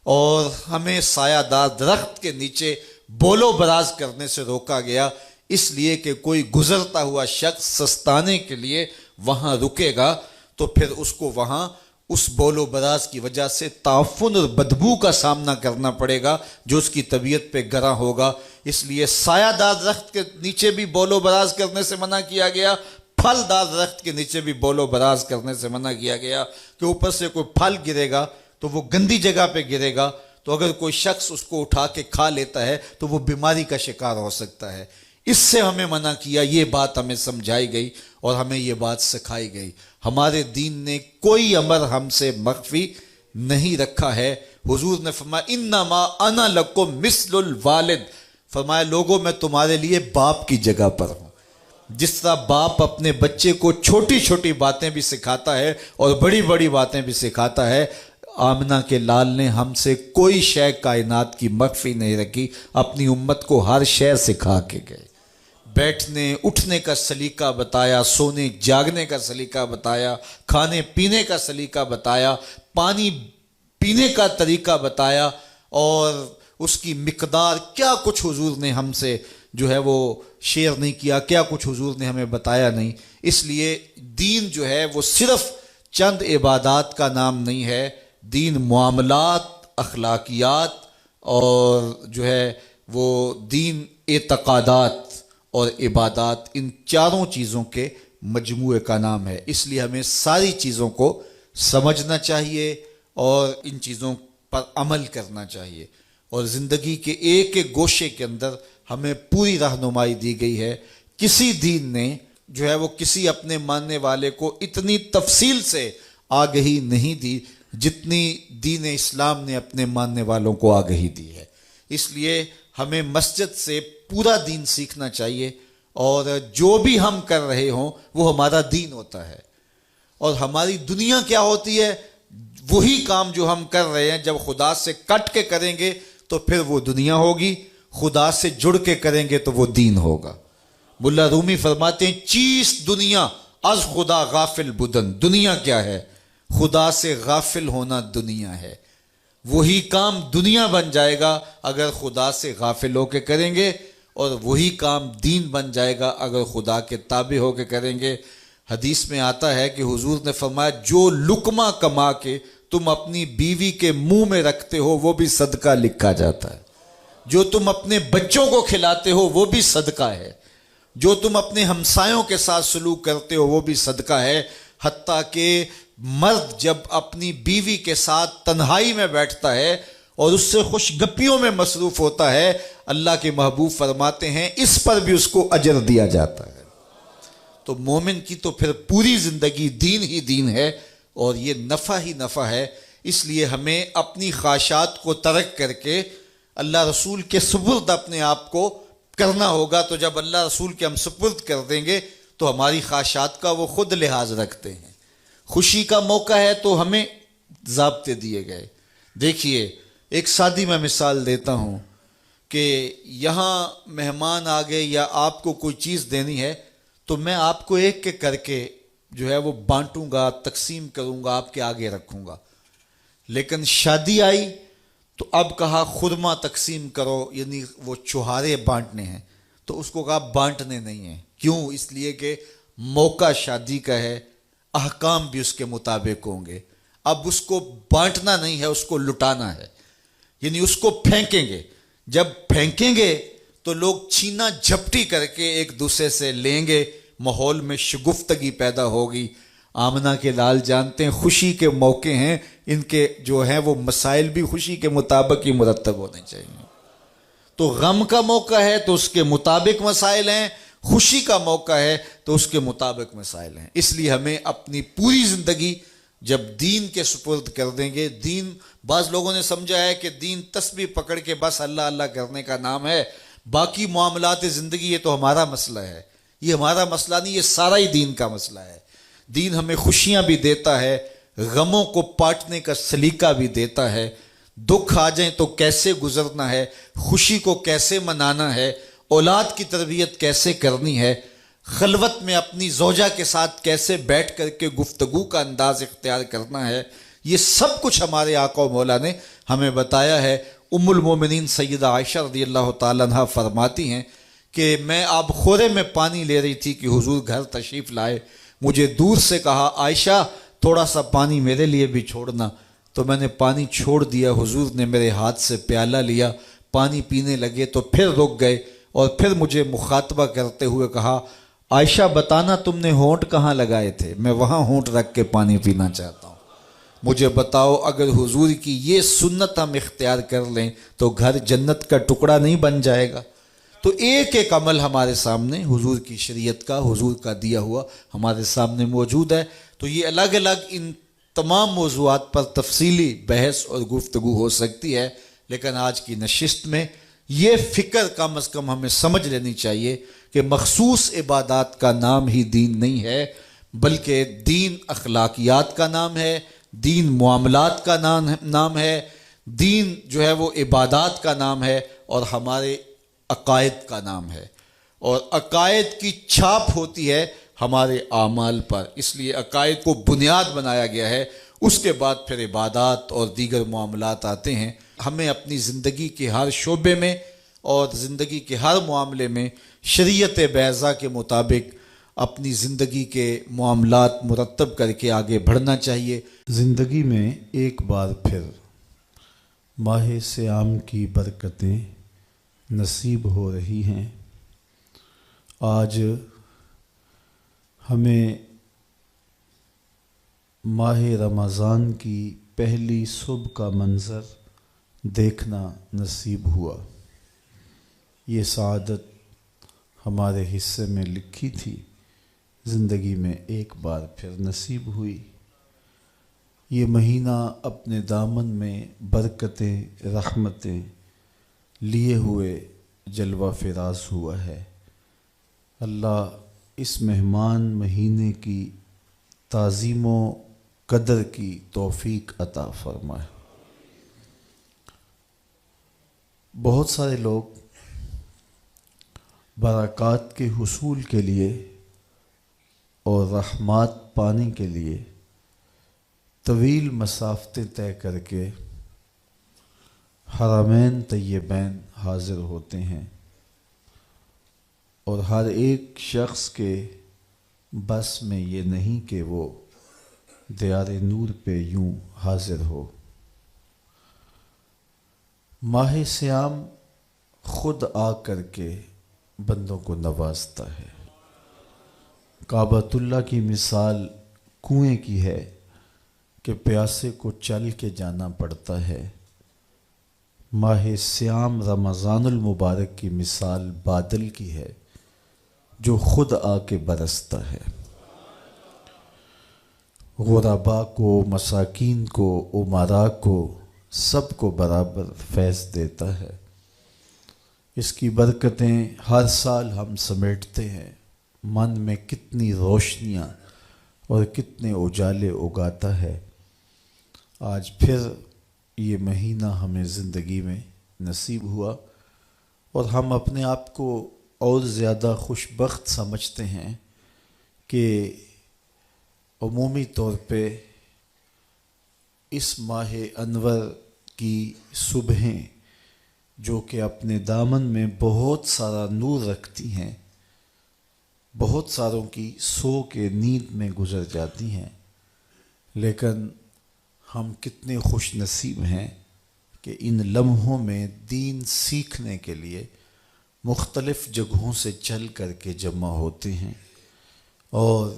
اور ہمیں سایہ دار درخت کے نیچے بول و براز کرنے سے روکا گیا، اس لیے کہ کوئی گزرتا ہوا شخص سستانے کے لیے وہاں رکے گا تو پھر اس کو وہاں اس بول و براز کی وجہ سے تعفن اور بدبو کا سامنا کرنا پڑے گا جو اس کی طبیعت پہ گراں ہوگا۔ اس لیے سایہ دار درخت کے نیچے بھی بول و براز کرنے سے منع کیا گیا، پھل دار درخت کے نیچے بھی بول و براز کرنے سے منع کیا گیا، کہ اوپر سے کوئی پھل گرے گا تو وہ گندی جگہ پہ گرے گا، تو اگر کوئی شخص اس کو اٹھا کے کھا لیتا ہے تو وہ بیماری کا شکار ہو سکتا ہے۔ اس سے ہمیں منع کیا، یہ بات ہمیں سمجھائی گئی اور ہمیں یہ بات سکھائی گئی۔ ہمارے دین نے کوئی امر ہم سے مخفی نہیں رکھا ہے۔ حضور نے فرمایا انما انا لکم مثل الوالد، فرمایا لوگوں میں تمہارے لیے باپ کی جگہ پر ہوں۔ جس طرح باپ اپنے بچے کو چھوٹی چھوٹی باتیں بھی سکھاتا ہے اور بڑی بڑی باتیں بھی سکھاتا ہے، آمنہ کے لال نے ہم سے کوئی شے کائنات کی مخفی نہیں رکھی، اپنی امت کو ہر شے سکھا کے گئے۔ بیٹھنے اٹھنے کا سلیقہ بتایا، سونے جاگنے کا سلیقہ بتایا، کھانے پینے کا سلیقہ بتایا، پانی پینے کا طریقہ بتایا، اور اس کی مقدار کیا کچھ حضور نے ہم سے جو ہے وہ شیئر نہیں کیا، کیا کچھ حضور نے ہمیں بتایا نہیں۔ اس لیے دین جو ہے وہ صرف چند عبادات کا نام نہیں ہے، دین معاملات، اخلاقیات اور جو ہے وہ دین اعتقادات اور عبادات، ان چاروں چیزوں کے مجموعے کا نام ہے۔ اس لیے ہمیں ساری چیزوں کو سمجھنا چاہیے اور ان چیزوں پر عمل کرنا چاہیے، اور زندگی کے ایک ایک گوشے کے اندر ہمیں پوری رہنمائی دی گئی ہے۔ کسی دین نے جو ہے وہ کسی اپنے ماننے والے کو اتنی تفصیل سے آگہی نہیں دی جتنی دین اسلام نے اپنے ماننے والوں کو آگہی دی ہے۔ اس لیے ہمیں مسجد سے پورا دین سیکھنا چاہیے، اور جو بھی ہم کر رہے ہوں وہ ہمارا دین ہوتا ہے، اور ہماری دنیا کیا ہوتی ہے؟ وہی کام جو ہم کر رہے ہیں جب خدا سے کٹ کے کریں گے تو پھر وہ دنیا ہوگی، خدا سے جڑ کے کریں گے تو وہ دین ہوگا۔ ملا رومی فرماتے ہیں چیز دنیا از خدا غافل بدن، دنیا کیا ہے؟ خدا سے غافل ہونا دنیا ہے۔ وہی کام دنیا بن جائے گا اگر خدا سے غافل ہو کے کریں گے، اور وہی کام دین بن جائے گا اگر خدا کے تابع ہو کے کریں گے۔ حدیث میں آتا ہے کہ حضور نے فرمایا جو لقمہ کما کے تم اپنی بیوی کے منہ میں رکھتے ہو وہ بھی صدقہ لکھا جاتا ہے، جو تم اپنے بچوں کو کھلاتے ہو وہ بھی صدقہ ہے، جو تم اپنے ہمسایوں کے ساتھ سلوک کرتے ہو وہ بھی صدقہ ہے۔ حتیٰ کہ مرد جب اپنی بیوی کے ساتھ تنہائی میں بیٹھتا ہے اور اس سے خوش گپیوں میں مصروف ہوتا ہے، اللہ کے محبوب فرماتے ہیں اس پر بھی اس کو اجر دیا جاتا ہے۔ تو مومن کی تو پھر پوری زندگی دین ہی دین ہے، اور یہ نفع ہی نفع ہے۔ اس لیے ہمیں اپنی خواہشات کو ترک کر کے اللہ رسول کے سپرد اپنے آپ کو کرنا ہوگا۔ تو جب اللہ رسول کے ہم سپرد کر دیں گے تو ہماری خواہشات کا وہ خود لحاظ رکھتے ہیں۔ خوشی کا موقع ہے تو ہمیں ضابطے دیے گئے۔ دیکھیے ایک سادی میں مثال دیتا ہوں کہ یہاں مہمان آ گئے یا آپ کو کوئی چیز دینی ہے تو میں آپ کو ایک ایک کر کے جو ہے وہ بانٹوں گا، تقسیم کروں گا، آپ کے آگے رکھوں گا۔ لیکن شادی آئی تو اب کہا خرما تقسیم کرو، یعنی وہ چوہارے بانٹنے ہیں، تو اس کو کہا بانٹنے نہیں ہیں۔ کیوں؟ اس لیے کہ موقع شادی کا ہے، احکام بھی اس کے مطابق ہوں گے۔ اب اس کو بانٹنا نہیں ہے، اس کو لٹانا ہے، یعنی اس کو پھینکیں گے۔ جب پھینکیں گے تو لوگ چھینا جھپٹی کر کے ایک دوسرے سے لیں گے، ماحول میں شگفتگی پیدا ہوگی۔ آمنہ کے لال جانتے ہیں خوشی کے موقع ہیں، ان کے جو ہیں وہ مسائل بھی خوشی کے مطابق ہی مرتب ہونے چاہیے۔ تو غم کا موقع ہے تو اس کے مطابق مسائل ہیں، خوشی کا موقع ہے تو اس کے مطابق مسائل ہیں۔ اس لیے ہمیں اپنی پوری زندگی جب دین کے سپرد کر دیں گے، دین بعض لوگوں نے سمجھا ہے کہ دین تسبیح پکڑ کے بس اللہ اللہ کرنے کا نام ہے، باقی معاملات زندگی یہ تو ہمارا مسئلہ ہے۔ یہ ہمارا مسئلہ نہیں، یہ سارا ہی دین کا مسئلہ ہے۔ دین ہمیں خوشیاں بھی دیتا ہے، غموں کو پاٹنے کا سلیقہ بھی دیتا ہے، دکھ آ جائیں تو کیسے گزرنا ہے، خوشی کو کیسے منانا ہے، اولاد کی تربیت کیسے کرنی ہے، خلوت میں اپنی زوجہ کے ساتھ کیسے بیٹھ کر کے گفتگو کا انداز اختیار کرنا ہے، یہ سب کچھ ہمارے آقا و مولا نے ہمیں بتایا ہے۔ ام المومنین سیدہ عائشہ رضی اللہ تعالیٰ عنہ فرماتی ہیں کہ میں آب خورے میں پانی لے رہی تھی کہ حضور گھر تشریف لائے، مجھے دور سے کہا عائشہ تھوڑا سا پانی میرے لیے بھی چھوڑنا، تو میں نے پانی چھوڑ دیا، حضور نے میرے ہاتھ سے پیالہ لیا، پانی پینے لگے تو پھر رک گئے، اور پھر مجھے مخاطبہ کرتے ہوئے کہا عائشہ بتانا تم نے ہونٹ کہاں لگائے تھے، میں وہاں ہونٹ رکھ کے پانی پینا چاہتا ہوں، مجھے بتاؤ اگر حضور کی یہ سنت ہم اختیار کر لیں تو گھر جنت کا ٹکڑا نہیں بن جائے گا؟ تو ایک ایک عمل ہمارے سامنے حضور کی شریعت کا، حضور کا دیا ہوا ہمارے سامنے موجود ہے۔ تو یہ الگ الگ ان تمام موضوعات پر تفصیلی بحث اور گفتگو ہو سکتی ہے، لیکن آج کی نشست میں یہ فکر کم از کم ہمیں سمجھ لینی چاہیے کہ مخصوص عبادات کا نام ہی دین نہیں ہے، بلکہ دین اخلاقیات کا نام ہے، دین معاملات کا نام ہے، دین جو ہے وہ عبادات کا نام ہے، اور ہمارے عقائد کا نام ہے، اور عقائد کی چھاپ ہوتی ہے ہمارے اعمال پر۔ اس لیے عقائد کو بنیاد بنایا گیا ہے، اس کے بعد پھر عبادات اور دیگر معاملات آتے ہیں۔ ہمیں اپنی زندگی کے ہر شعبے میں اور زندگی کے ہر معاملے میں شریعت بیضا کے مطابق اپنی زندگی کے معاملات مرتب کر کے آگے بڑھنا چاہیے۔ زندگی میں ایک بار پھر ماہ صیام کی برکتیں نصیب ہو رہی ہیں۔ آج ہمیں ماہ رمضان کی پہلی صبح کا منظر دیکھنا نصیب ہوا۔ یہ سعادت ہمارے حصے میں لکھی تھی، زندگی میں ایک بار پھر نصیب ہوئی۔ یہ مہینہ اپنے دامن میں برکتیں، رحمتیں لیے ہوئے جلوہ فراز ہوا ہے۔ اللہ اس مہمان مہینے کی تعظیم و قدر کی توفیق عطا فرمائے۔ بہت سارے لوگ برکات کے حصول کے لیے اور رحمات پانے کے لیے طویل مسافتیں طے کر کے حرمین طیبین حاضر ہوتے ہیں، اور ہر ایک شخص کے بس میں یہ نہیں کہ وہ دیار نور پہ یوں حاضر ہو۔ ماہ صیام خود آ کر کے بندوں کو نوازتا ہے۔ کعبۃ اللہ کی مثال کنویں کی ہے کہ پیاسے کو چل کے جانا پڑتا ہے۔ ماہ صیام رمضان المبارک کی مثال بادل کی ہے جو خود آ کے برستا ہے، غرباء کو، مساکین کو، امراء کو، سب کو برابر فیض دیتا ہے۔ اس کی برکتیں ہر سال ہم سمیٹتے ہیں، من میں کتنی روشنیاں اور کتنے اجالے اگاتا ہے۔ آج پھر یہ مہینہ ہمیں زندگی میں نصیب ہوا، اور ہم اپنے آپ کو اور زیادہ خوش بخت سمجھتے ہیں کہ عمومی طور پہ اس ماہ انور کی صبحیں جو کہ اپنے دامن میں بہت سارا نور رکھتی ہیں، بہت ساروں کی سو کے نیند میں گزر جاتی ہیں، لیکن ہم کتنے خوش نصیب ہیں کہ ان لمحوں میں دین سیکھنے کے لیے مختلف جگہوں سے چل کر کے جمع ہوتے ہیں، اور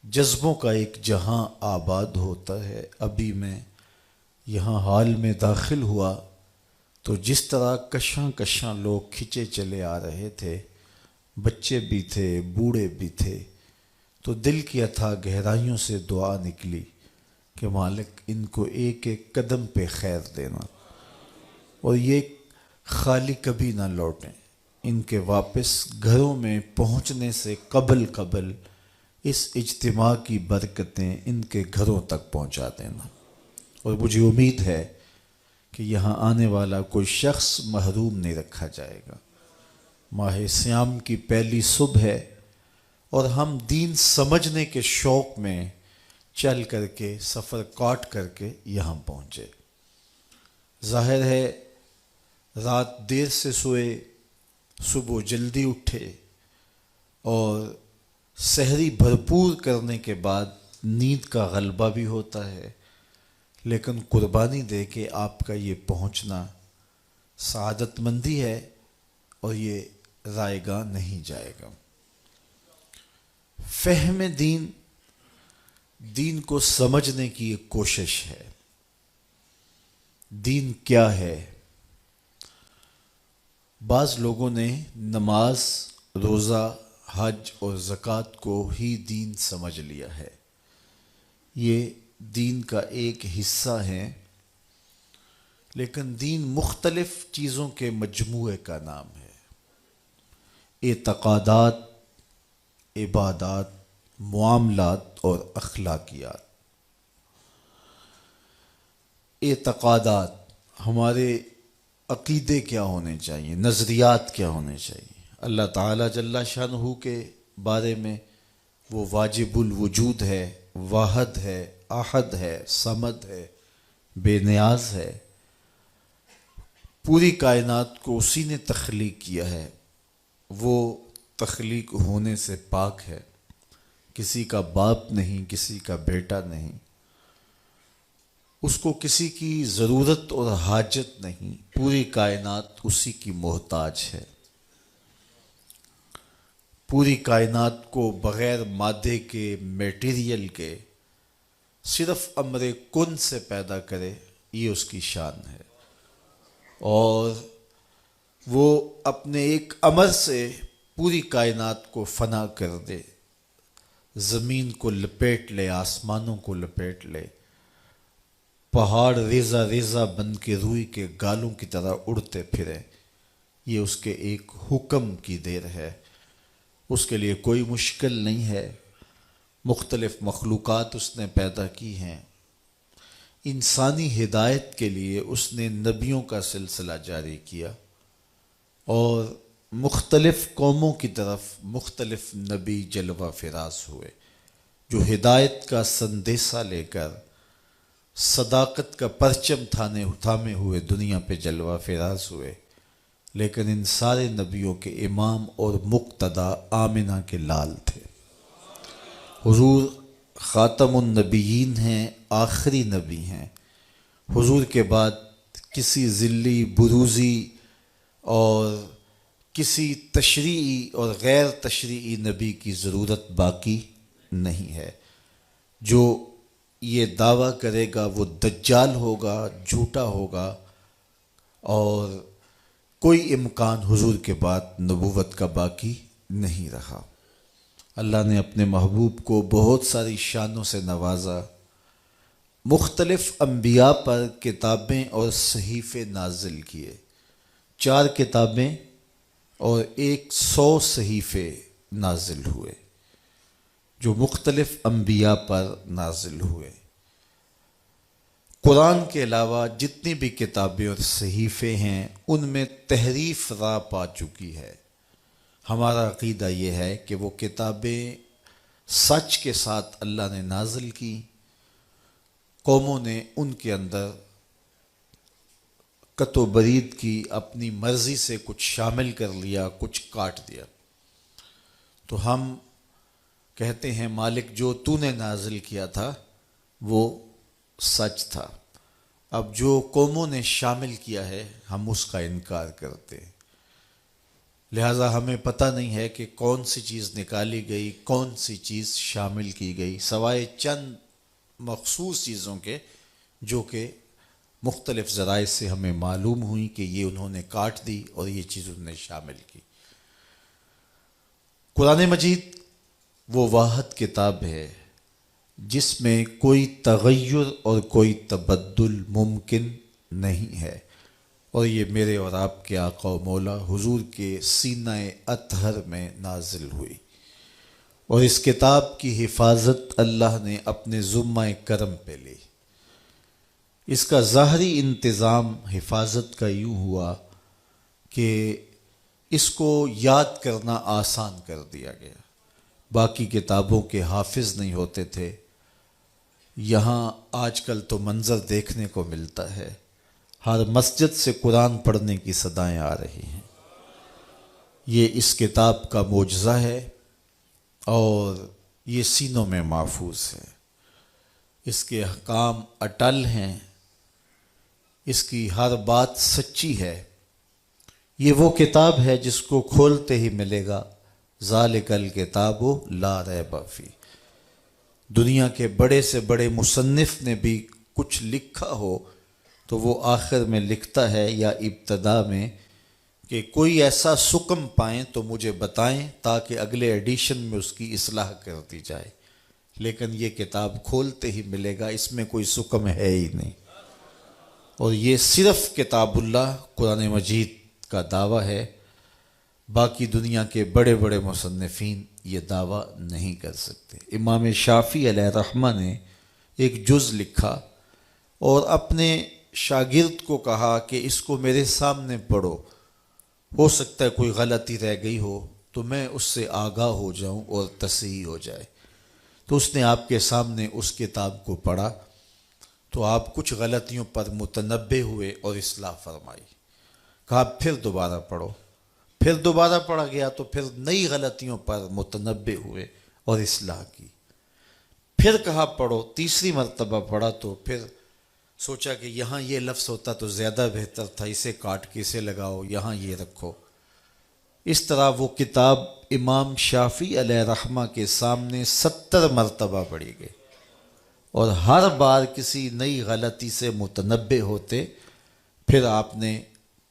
جذبوں کا ایک جہاں آباد ہوتا ہے۔ ابھی میں یہاں حال میں داخل ہوا تو جس طرح کشاں کشاں لوگ کھچے چلے آ رہے تھے، بچے بھی تھے، بوڑھے بھی تھے، تو دل کی اتھاہ گہرائیوں سے دعا نکلی کہ مالک ان کو ایک ایک قدم پہ خیر دینا، اور یہ خالی کبھی نہ لوٹیں، ان کے واپس گھروں میں پہنچنے سے قبل اس اجتماع کی برکتیں ان کے گھروں تک پہنچا دینا۔ اور مجھے امید ہے کہ یہاں آنے والا کوئی شخص محروم نہیں رکھا جائے گا۔ ماہ صیام کی پہلی صبح ہے، اور ہم دین سمجھنے کے شوق میں چل کر کے سفر کاٹ کر کے یہاں پہنچے۔ ظاہر ہے رات دیر سے سوئے، صبح جلدی اٹھے، اور سحری بھرپور کرنے کے بعد نیند کا غلبہ بھی ہوتا ہے، لیکن قربانی دے کے آپ کا یہ پہنچنا سعادت مندی ہے، اور یہ رائے گاہ نہیں جائے گا۔ فہم دین کو سمجھنے کی ایک کوشش ہے۔ دین کیا ہے؟ بعض لوگوں نے نماز، روزہ، حج اور زکوٰۃ کو ہی دین سمجھ لیا ہے۔ یہ دین کا ایک حصہ ہے، لیکن دین مختلف چیزوں کے مجموعے کا نام ہے۔ اعتقادات، عبادات، معاملات اور اخلاقیات۔ اعتقادات، ہمارے عقیدے کیا ہونے چاہیے، نظریات کیا ہونے چاہیے اللہ تعالیٰ جل شانہ کے بارے میں۔ وہ واجب الوجود ہے، واحد ہے، احد ہے، صمد ہے، بے نیاز ہے، پوری کائنات کو اسی نے تخلیق کیا ہے، وہ تخلیق ہونے سے پاک ہے۔ کسی کا باپ نہیں، کسی کا بیٹا نہیں، اس کو کسی کی ضرورت اور حاجت نہیں، پوری کائنات اسی کی محتاج ہے۔ پوری کائنات کو بغیر مادے کے، میٹیریل کے، صرف امر کن سے پیدا کرے، یہ اس کی شان ہے۔ اور وہ اپنے ایک امر سے پوری کائنات کو فنا کر دے، زمین کو لپیٹ لے، آسمانوں کو لپیٹ لے، پہاڑ ریزہ ریزہ بن کے روئی کے گالوں کی طرح اڑتے پھرے، یہ اس کے ایک حکم کی دیر ہے۔ اس کے لیے کوئی مشکل نہیں ہے۔ مختلف مخلوقات اس نے پیدا کی ہیں۔ انسانی ہدایت کے لیے اس نے نبیوں کا سلسلہ جاری کیا، اور مختلف قوموں کی طرف مختلف نبی جلوہ فراز ہوئے، جو ہدایت کا سندیسہ لے کر صداقت کا پرچم تھامے ہوئے دنیا پہ جلوہ فراز ہوئے۔ لیکن ان سارے نبیوں کے امام اور مقتدا آمنہ کے لال تھے۔ حضور خاتم النبیین ہیں، آخری نبی ہیں۔ حضور کے بعد کسی ذلی، بروزی اور کسی تشریعی اور غیر تشریعی نبی کی ضرورت باقی نہیں ہے۔ جو یہ دعویٰ کرے گا وہ دجال ہوگا، جھوٹا ہوگا، اور کوئی امکان حضور کے بعد نبوت کا باقی نہیں رہا۔ اللہ نے اپنے محبوب کو بہت ساری شانوں سے نوازا، مختلف انبیاء پر کتابیں اور صحیفے نازل کیے، 4 کتابیں اور 100 صحیفے نازل ہوئے جو مختلف انبیاء پر نازل ہوئے۔ قرآن کے علاوہ جتنی بھی کتابیں اور صحیفے ہیں ان میں تحریف راہ پا چکی ہے۔ ہمارا عقیدہ یہ ہے کہ وہ کتابیں سچ کے ساتھ اللہ نے نازل کی، قوموں نے ان کے اندر قط و برید کی، اپنی مرضی سے کچھ شامل کر لیا، کچھ کاٹ دیا۔ تو ہم کہتے ہیں مالک جو تو نے نازل کیا تھا وہ سچ تھا، اب جو قوموں نے شامل کیا ہے ہم اس کا انکار کرتے ہیں۔ لہٰذا ہمیں پتہ نہیں ہے کہ کون سی چیز نکالی گئی، کون سی چیز شامل کی گئی، سوائے چند مخصوص چیزوں کے جو کہ مختلف ذرائع سے ہمیں معلوم ہوئی کہ یہ انہوں نے کاٹ دی اور یہ چیز انہوں نے شامل کی۔ قرآن مجید وہ واحد کتاب ہے جس میں کوئی تغیر اور کوئی تبدل ممکن نہیں ہے، اور یہ میرے اور آپ کے آقا و مولا حضور کے سینہ اطہر میں نازل ہوئی، اور اس کتاب کی حفاظت اللہ نے اپنے ذمہ کرم پہ لی۔ اس کا ظاہری انتظام حفاظت کا یوں ہوا کہ اس کو یاد کرنا آسان کر دیا گیا۔ باقی کتابوں کے حافظ نہیں ہوتے تھے، یہاں آج کل تو منظر دیکھنے کو ملتا ہے، ہر مسجد سے قرآن پڑھنے کی صدائیں آ رہی ہیں۔ یہ اس کتاب کا معجزہ ہے اور یہ سینوں میں محفوظ ہے، اس کے احکام اٹل ہیں، اس کی ہر بات سچی ہے۔ یہ وہ کتاب ہے جس کو کھولتے ہی ملے گا ذالک الکتاب لا ریب فیہ۔ دنیا کے بڑے سے بڑے مصنف نے بھی کچھ لکھا ہو تو وہ آخر میں لکھتا ہے یا ابتدا میں کہ کوئی ایسا سکم پائیں تو مجھے بتائیں تاکہ اگلے ایڈیشن میں اس کی اصلاح کر دی جائے، لیکن یہ کتاب کھولتے ہی ملے گا اس میں کوئی سکم ہے ہی نہیں۔ اور یہ صرف کتاب اللہ قرآن مجید کا دعویٰ ہے، باقی دنیا کے بڑے بڑے مصنفین یہ دعویٰ نہیں کر سکتے۔ امام شافعی علیہ رحمہ نے ایک جز لکھا اور اپنے شاگرد کو کہا کہ اس کو میرے سامنے پڑھو، ہو سکتا ہے کوئی غلطی رہ گئی ہو تو میں اس سے آگاہ ہو جاؤں اور تصحیح ہو جائے۔ تو اس نے آپ کے سامنے اس کتاب کو پڑھا تو آپ کچھ غلطیوں پر متنبہ ہوئے اور اصلاح فرمائی۔ کہا پھر دوبارہ پڑھو، پھر دوبارہ پڑھا گیا تو پھر نئی غلطیوں پر متنبہ ہوئے اور اصلاح کی۔ پھر کہا پڑھو، تیسری مرتبہ پڑھا تو پھر سوچا کہ یہاں یہ لفظ ہوتا تو زیادہ بہتر تھا، اسے کاٹ کے اسے لگاؤ، یہاں یہ رکھو۔ اس طرح وہ کتاب امام شافعی علیہ رحمہ کے سامنے 70 مرتبہ پڑھی گئی، اور ہر بار کسی نئی غلطی سے متنبہ ہوتے۔ پھر آپ نے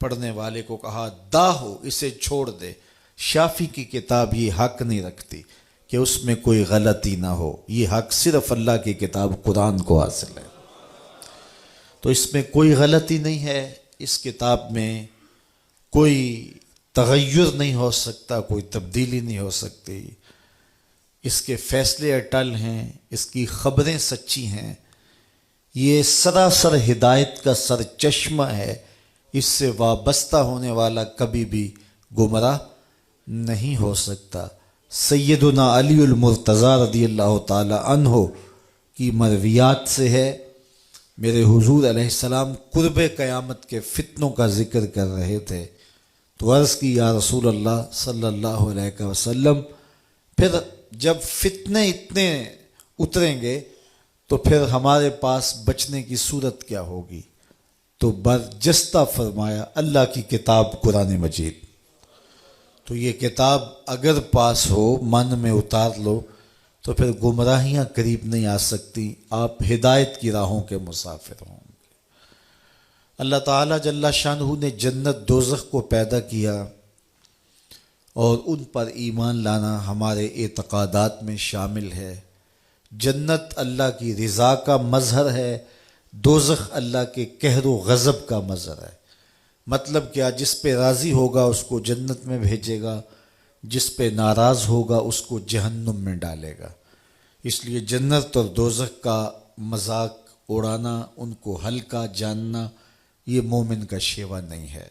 پڑھنے والے کو کہا داہو، اسے چھوڑ دے، شافعی کی کتاب یہ حق نہیں رکھتی کہ اس میں کوئی غلطی نہ ہو، یہ حق صرف اللہ کی کتاب قرآن کو حاصل ہے، تو اس میں کوئی غلطی نہیں ہے، اس کتاب میں کوئی تغیر نہیں ہو سکتا، کوئی تبدیلی نہیں ہو سکتی، اس کے فیصلے اٹل ہیں، اس کی خبریں سچی ہیں، یہ سراسر ہدایت کا سر چشمہ ہے، اس سے وابستہ ہونے والا کبھی بھی گمراہ نہیں ہو سکتا۔ سیدنا علی المرتضیٰ رضی اللہ تعالی عنہ کی مرویات سے ہے، میرے حضور علیہ السلام قرب قیامت کے فتنوں کا ذکر کر رہے تھے، تو عرض کی یا رسول اللہ صلی اللہ علیہ وسلم، پھر جب فتنے اتنے اتریں گے تو پھر ہمارے پاس بچنے کی صورت کیا ہوگی؟ تو برجستہ فرمایا اللہ کی کتاب قرآن مجید، تو یہ کتاب اگر پاس ہو، من میں اتار لو، تو پھر گمراہیاں قریب نہیں آ سکتی، آپ ہدایت کی راہوں کے مسافر ہوں گے۔ اللہ تعالیٰ جل شانہ نے جنت دوزخ کو پیدا کیا، اور ان پر ایمان لانا ہمارے اعتقادات میں شامل ہے۔ جنت اللہ کی رضا کا مظہر ہے، دوزخ اللہ کے قہر و غضب کا مظہر ہے۔ مطلب کیا؟ جس پہ راضی ہوگا اس کو جنت میں بھیجے گا، جس پہ ناراض ہوگا اس کو جہنم میں ڈالے گا۔ اس لیے جنت اور دوزخ کا مذاق اڑانا، ان کو ہلکا جاننا، یہ مومن کا شیوا نہیں ہے۔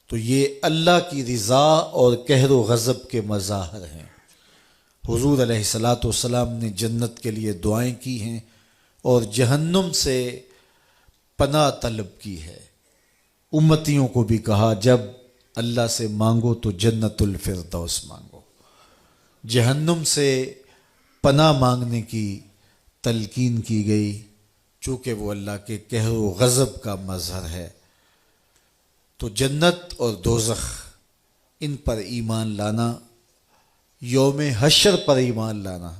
تو یہ اللہ کی رضا اور قہر و غضب کے مظاہر ہیں۔ حضور علیہ الصلاۃ والسلام نے جنت کے لیے دعائیں کی ہیں اور جہنم سے پناہ طلب کی ہے۔ امتیوں کو بھی کہا جب اللہ سے مانگو تو جنت الفردوس مانگو۔ جہنم سے پناہ مانگنے کی تلقین کی گئی، چونکہ وہ اللہ کے قہر و غضب کا مظہر ہے۔ تو جنت اور دوزخ، ان پر ایمان لانا، یوم حشر پر ایمان لانا،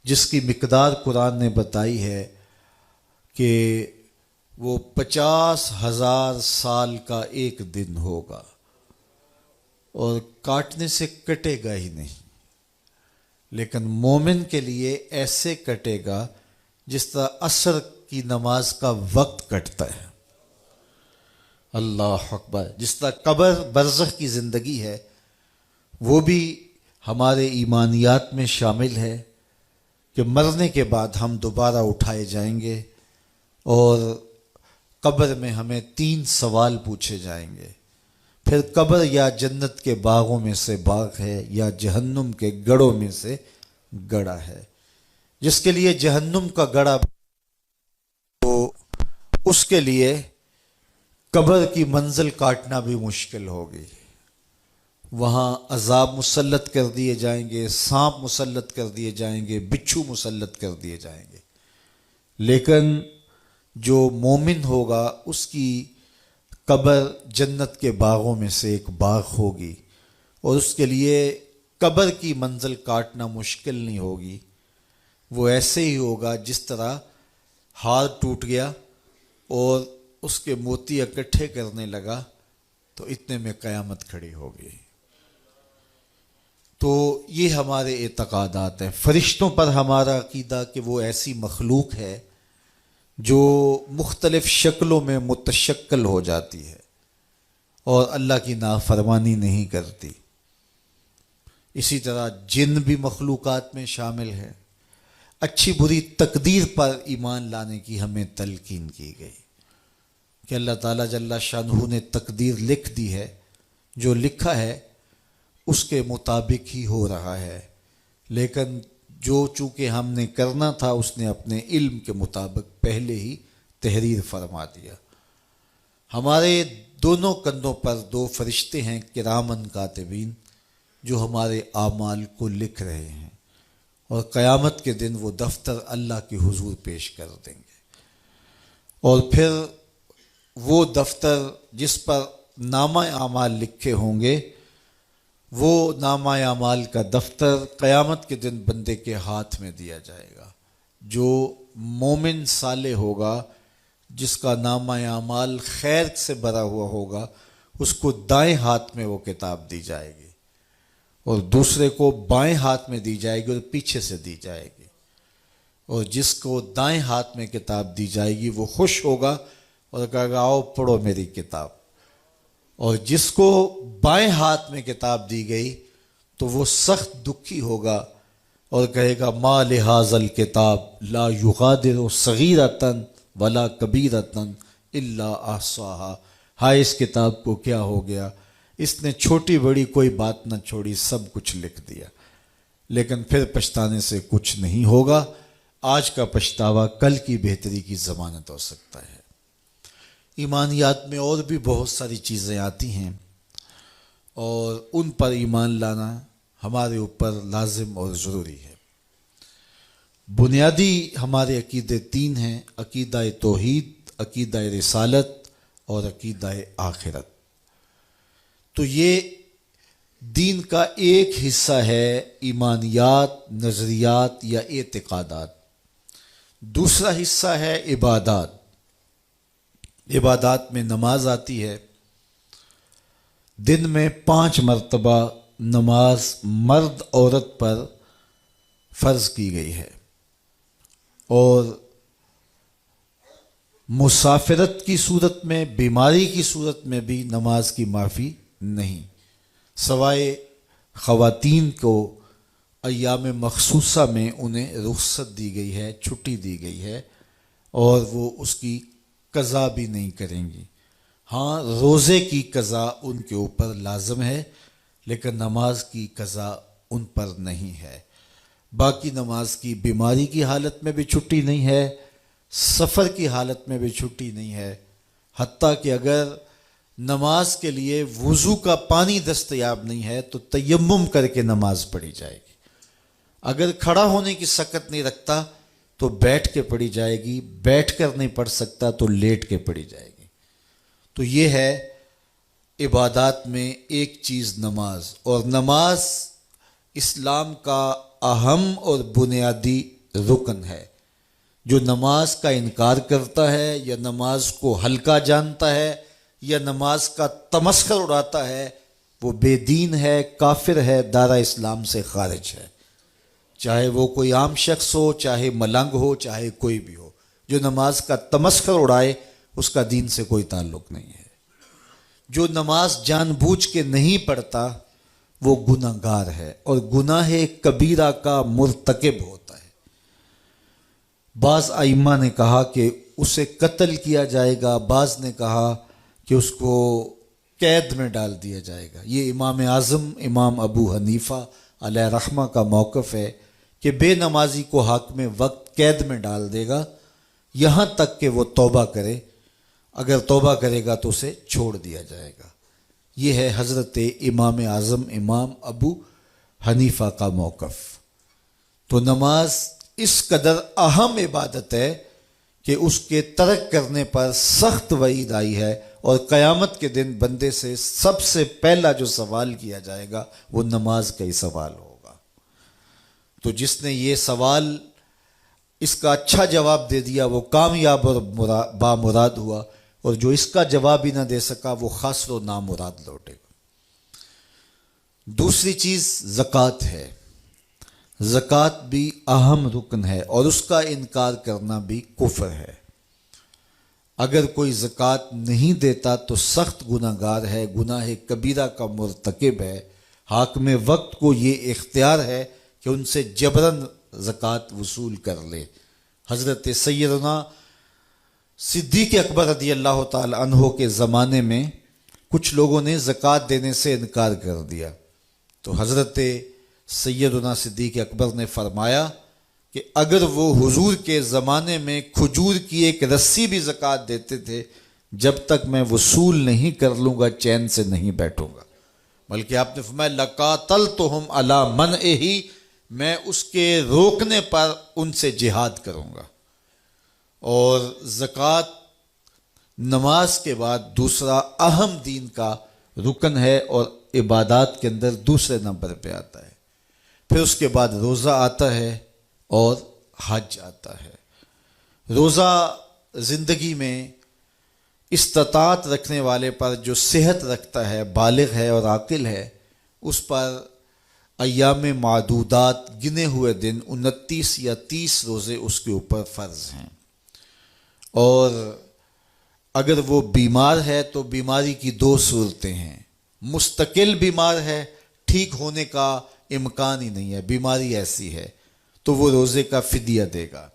جس کی مقدار قرآن نے بتائی ہے کہ وہ 50,000 سال کا ایک دن ہوگا، اور کاٹنے سے کٹے گا ہی نہیں، لیکن مومن کے لیے ایسے کٹے گا جس طرح عصر کی نماز کا وقت کٹتا ہے۔ اللہ اکبر! جس طرح قبر برزخ کی زندگی ہے، وہ بھی ہمارے ایمانیات میں شامل ہے کہ مرنے کے بعد ہم دوبارہ اٹھائے جائیں گے، اور قبر میں ہمیں 3 سوال پوچھے جائیں گے۔ پھر قبر یا جنت کے باغوں میں سے باغ ہے یا جہنم کے گڑھوں میں سے گڑھا ہے۔ جس کے لیے جہنم کا گڑھا، تو اس کے لیے قبر کی منزل کاٹنا بھی مشکل ہوگی۔ وہاں عذاب مسلط کر دیے جائیں گے، سانپ مسلط کر دیے جائیں گے، بچھو مسلط کر دیے جائیں گے، لیکن جو مومن ہوگا اس کی قبر جنت کے باغوں میں سے ایک باغ ہوگی، اور اس کے لیے قبر کی منزل کاٹنا مشکل نہیں ہوگی۔ وہ ایسے ہی ہوگا جس طرح ہار ٹوٹ گیا اور اس کے موتی اکٹھے کرنے لگا تو اتنے میں قیامت کھڑی ہوگی۔ تو یہ ہمارے اعتقادات ہیں۔ فرشتوں پر ہمارا عقیدہ کہ وہ ایسی مخلوق ہے جو مختلف شکلوں میں متشکل ہو جاتی ہے اور اللہ کی نافرمانی نہیں کرتی۔ اسی طرح جن بھی مخلوقات میں شامل ہے۔ اچھی بری تقدیر پر ایمان لانے کی ہمیں تلقین کی گئی کہ اللہ تعالیٰ جل شانہ نے تقدیر لکھ دی ہے، جو لکھا ہے اس کے مطابق ہی ہو رہا ہے، لیکن جو چونکہ ہم نے کرنا تھا اس نے اپنے علم کے مطابق پہلے ہی تحریر فرما دیا۔ ہمارے دونوں کندھوں پر 2 فرشتے ہیں کرامن کاتبین، جو ہمارے اعمال کو لکھ رہے ہیں۔ اور قیامت کے دن وہ دفتر اللہ کے حضور پیش کر دیں گے، اور پھر وہ دفتر جس پر نامہ اعمال لکھے ہوں گے، وہ نامہ اعمال کا دفتر قیامت کے دن بندے کے ہاتھ میں دیا جائے گا۔ جو مومن صالح ہوگا، جس کا نامہ اعمال خیر سے بھرا ہوا ہوگا، اس کو دائیں ہاتھ میں وہ کتاب دی جائے گی، اور دوسرے کو بائیں ہاتھ میں دی جائے گی اور پیچھے سے دی جائے گی۔ اور جس کو دائیں ہاتھ میں کتاب دی جائے گی وہ خوش ہوگا اور کہے گا آؤ پڑھو میری کتاب، اور جس کو بائیں ہاتھ میں کتاب دی گئی تو وہ سخت دکھی ہوگا اور کہے گا ما لہذا الکتاب لا یغادر صغیرۃ ولا کبیرۃ الا احصاها، ہائے اس کتاب کو کیا ہو گیا، اس نے چھوٹی بڑی کوئی بات نہ چھوڑی، سب کچھ لکھ دیا۔ لیکن پھر پچھتانے سے کچھ نہیں ہوگا، آج کا پچھتاوا کل کی بہتری کی ضمانت ہو سکتا ہے۔ ایمانیات میں اور بھی بہت ساری چیزیں آتی ہیں، اور ان پر ایمان لانا ہمارے اوپر لازم اور ضروری ہے۔ بنیادی ہمارے عقیدے تین ہیں: عقیدہ توحید، عقیدہ رسالت اور عقیدہ آخرت۔ تو یہ دین کا ایک حصہ ہے ایمانیات، نظریات یا اعتقادات۔ دوسرا حصہ ہے عبادات۔ عبادات میں نماز آتی ہے۔ دن میں 5 مرتبہ نماز مرد عورت پر فرض کی گئی ہے، اور مسافرت کی صورت میں، بیماری کی صورت میں بھی نماز کی معافی نہیں، سوائے خواتین کو ایام مخصوصہ میں انہیں رخصت دی گئی ہے، چھٹی دی گئی ہے، اور وہ اس کی قضا بھی نہیں کریں گی۔ ہاں، روزے کی قضا ان کے اوپر لازم ہے، لیکن نماز کی قضا ان پر نہیں ہے۔ باقی نماز کی بیماری کی حالت میں بھی چھٹی نہیں ہے، سفر کی حالت میں بھی چھٹی نہیں ہے، حتیٰ کہ اگر نماز کے لیے وضو کا پانی دستیاب نہیں ہے تو تیمم کر کے نماز پڑھی جائے گی۔ اگر کھڑا ہونے کی سکت نہیں رکھتا تو بیٹھ کے پڑھی جائے گی، بیٹھ کر نہیں پڑھ سکتا تو لیٹ کے پڑھی جائے گی۔ تو یہ ہے عبادات میں ایک چیز نماز، اور نماز اسلام کا اہم اور بنیادی رکن ہے۔ جو نماز کا انکار کرتا ہے یا نماز کو ہلکا جانتا ہے یا نماز کا تمسخر اڑاتا ہے، وہ بے دین ہے، کافر ہے، دائرہ اسلام سے خارج ہے، چاہے وہ کوئی عام شخص ہو، چاہے ملنگ ہو، چاہے کوئی بھی ہو۔ جو نماز کا تمسخر اڑائے اس کا دین سے کوئی تعلق نہیں ہے۔ جو نماز جان بوجھ کے نہیں پڑھتا وہ گناہ گار ہے، اور گناہ کبیرہ کا مرتکب ہوتا ہے۔ بعض ائمہ نے کہا کہ اسے قتل کیا جائے گا، بعض نے کہا کہ اس کو قید میں ڈال دیا جائے گا۔ یہ امام اعظم امام ابو حنیفہ علیہ رحمہ کا موقف ہے کہ بے نمازی کو حاکم وقت قید میں ڈال دے گا یہاں تک کہ وہ توبہ کرے، اگر توبہ کرے گا تو اسے چھوڑ دیا جائے گا۔ یہ ہے حضرت امام اعظم امام ابو حنیفہ کا موقف۔ تو نماز اس قدر اہم عبادت ہے کہ اس کے ترک کرنے پر سخت وعید آئی ہے، اور قیامت کے دن بندے سے سب سے پہلا جو سوال کیا جائے گا وہ نماز کا ہی سوال ہوگا۔ تو جس نے یہ سوال اس کا اچھا جواب دے دیا وہ کامیاب اور بامراد ہوا، اور جو اس کا جواب ہی نہ دے سکا وہ خاسر و نامراد لوٹے گا۔ دوسری چیز زکوٰۃ ہے۔ زکوٰۃ بھی اہم رکن ہے، اور اس کا انکار کرنا بھی کفر ہے۔ اگر کوئی زکوٰۃ نہیں دیتا تو سخت گناہ گار ہے، گناہ کبیرہ کا مرتکب ہے۔ حاکم وقت کو یہ اختیار ہے کہ ان سے جبراً زکوٰۃ وصول کر لے۔ حضرت سیدنا صدیق اکبر رضی اللہ تعالی عنہ کے زمانے میں کچھ لوگوں نے زکوٰۃ دینے سے انکار کر دیا، تو حضرت سیدنا صدیق اکبر نے فرمایا کہ اگر وہ حضور کے زمانے میں کھجور کی ایک رسی بھی زکوٰۃ دیتے تھے، جب تک میں وصول نہیں کر لوں گا چین سے نہیں بیٹھوں گا۔ بلکہ آپ نے فرمایا لَقَاتَلْتُهُمْ عَلَىٰ مَنْعِهِ، میں اس کے روکنے پر ان سے جہاد کروں گا۔ اور زکوٰۃ نماز کے بعد دوسرا اہم دین کا رکن ہے اور عبادات کے اندر دوسرے نمبر پہ آتا ہے۔ پھر اس کے بعد روزہ آتا ہے اور حج آتا ہے۔ روزہ زندگی میں استطاعت رکھنے والے پر، جو صحت رکھتا ہے، بالغ ہے اور عاقل ہے، اس پر ایام معدودات، گنے ہوئے دن، 29 یا 30 روزے اس کے اوپر فرض ہیں۔ اور اگر وہ بیمار ہے تو بیماری کی 2 صورتیں ہیں۔ مستقل بیمار ہے، ٹھیک ہونے کا امکان ہی نہیں ہے، بیماری ایسی ہے، تو وہ روزے کا فدیہ دے گا،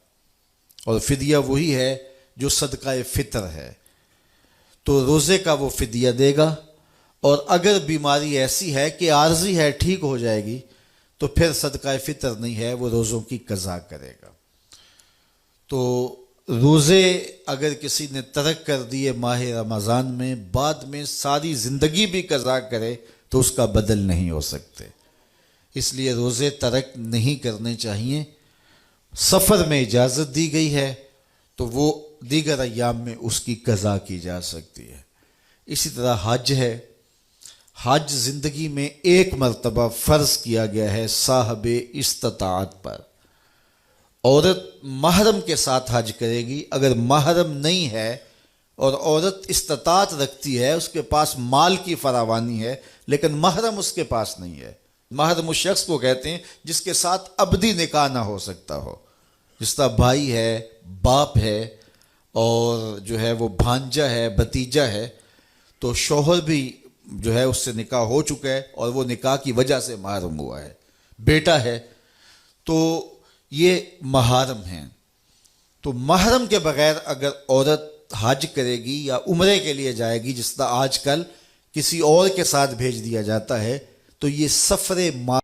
اور فدیہ وہی ہے جو صدقہ فطر ہے، تو روزے کا وہ فدیہ دے گا۔ اور اگر بیماری ایسی ہے کہ عارضی ہے، ٹھیک ہو جائے گی، تو پھر صدقہ فطر نہیں ہے، وہ روزوں کی قضا کرے گا۔ تو روزے اگر کسی نے ترک کر دیے ماہ رمضان میں، بعد میں ساری زندگی بھی قضا کرے تو اس کا بدل نہیں ہو سکتے، اس لیے روزے ترک نہیں کرنے چاہیے۔ سفر میں اجازت دی گئی ہے تو وہ دیگر ایام میں اس کی قضا کی جا سکتی ہے۔ اسی طرح حج ہے، حج زندگی میں ایک مرتبہ فرض کیا گیا ہے صاحب استطاعت پر۔ عورت محرم کے ساتھ حج کرے گی، اگر محرم نہیں ہے اور عورت استطاعت رکھتی ہے، اس کے پاس مال کی فراوانی ہے لیکن محرم اس کے پاس نہیں ہے۔ محرم اس شخص کو کہتے ہیں جس کے ساتھ ابدی نکاح نہ ہو سکتا ہو، جس طرح بھائی ہے، باپ ہے، اور جو ہے وہ بھانجا ہے، بھتیجا ہے، تو شوہر بھی جو ہے اس سے نکاح ہو چکا ہے اور وہ نکاح کی وجہ سے محرم ہوا ہے، بیٹا ہے، تو یہ محارم ہیں۔ تو محرم کے بغیر اگر عورت حج کرے گی یا عمرے کے لیے جائے گی، جس طرح آج کل کسی اور کے ساتھ بھیج دیا جاتا ہے، تو یہ سفر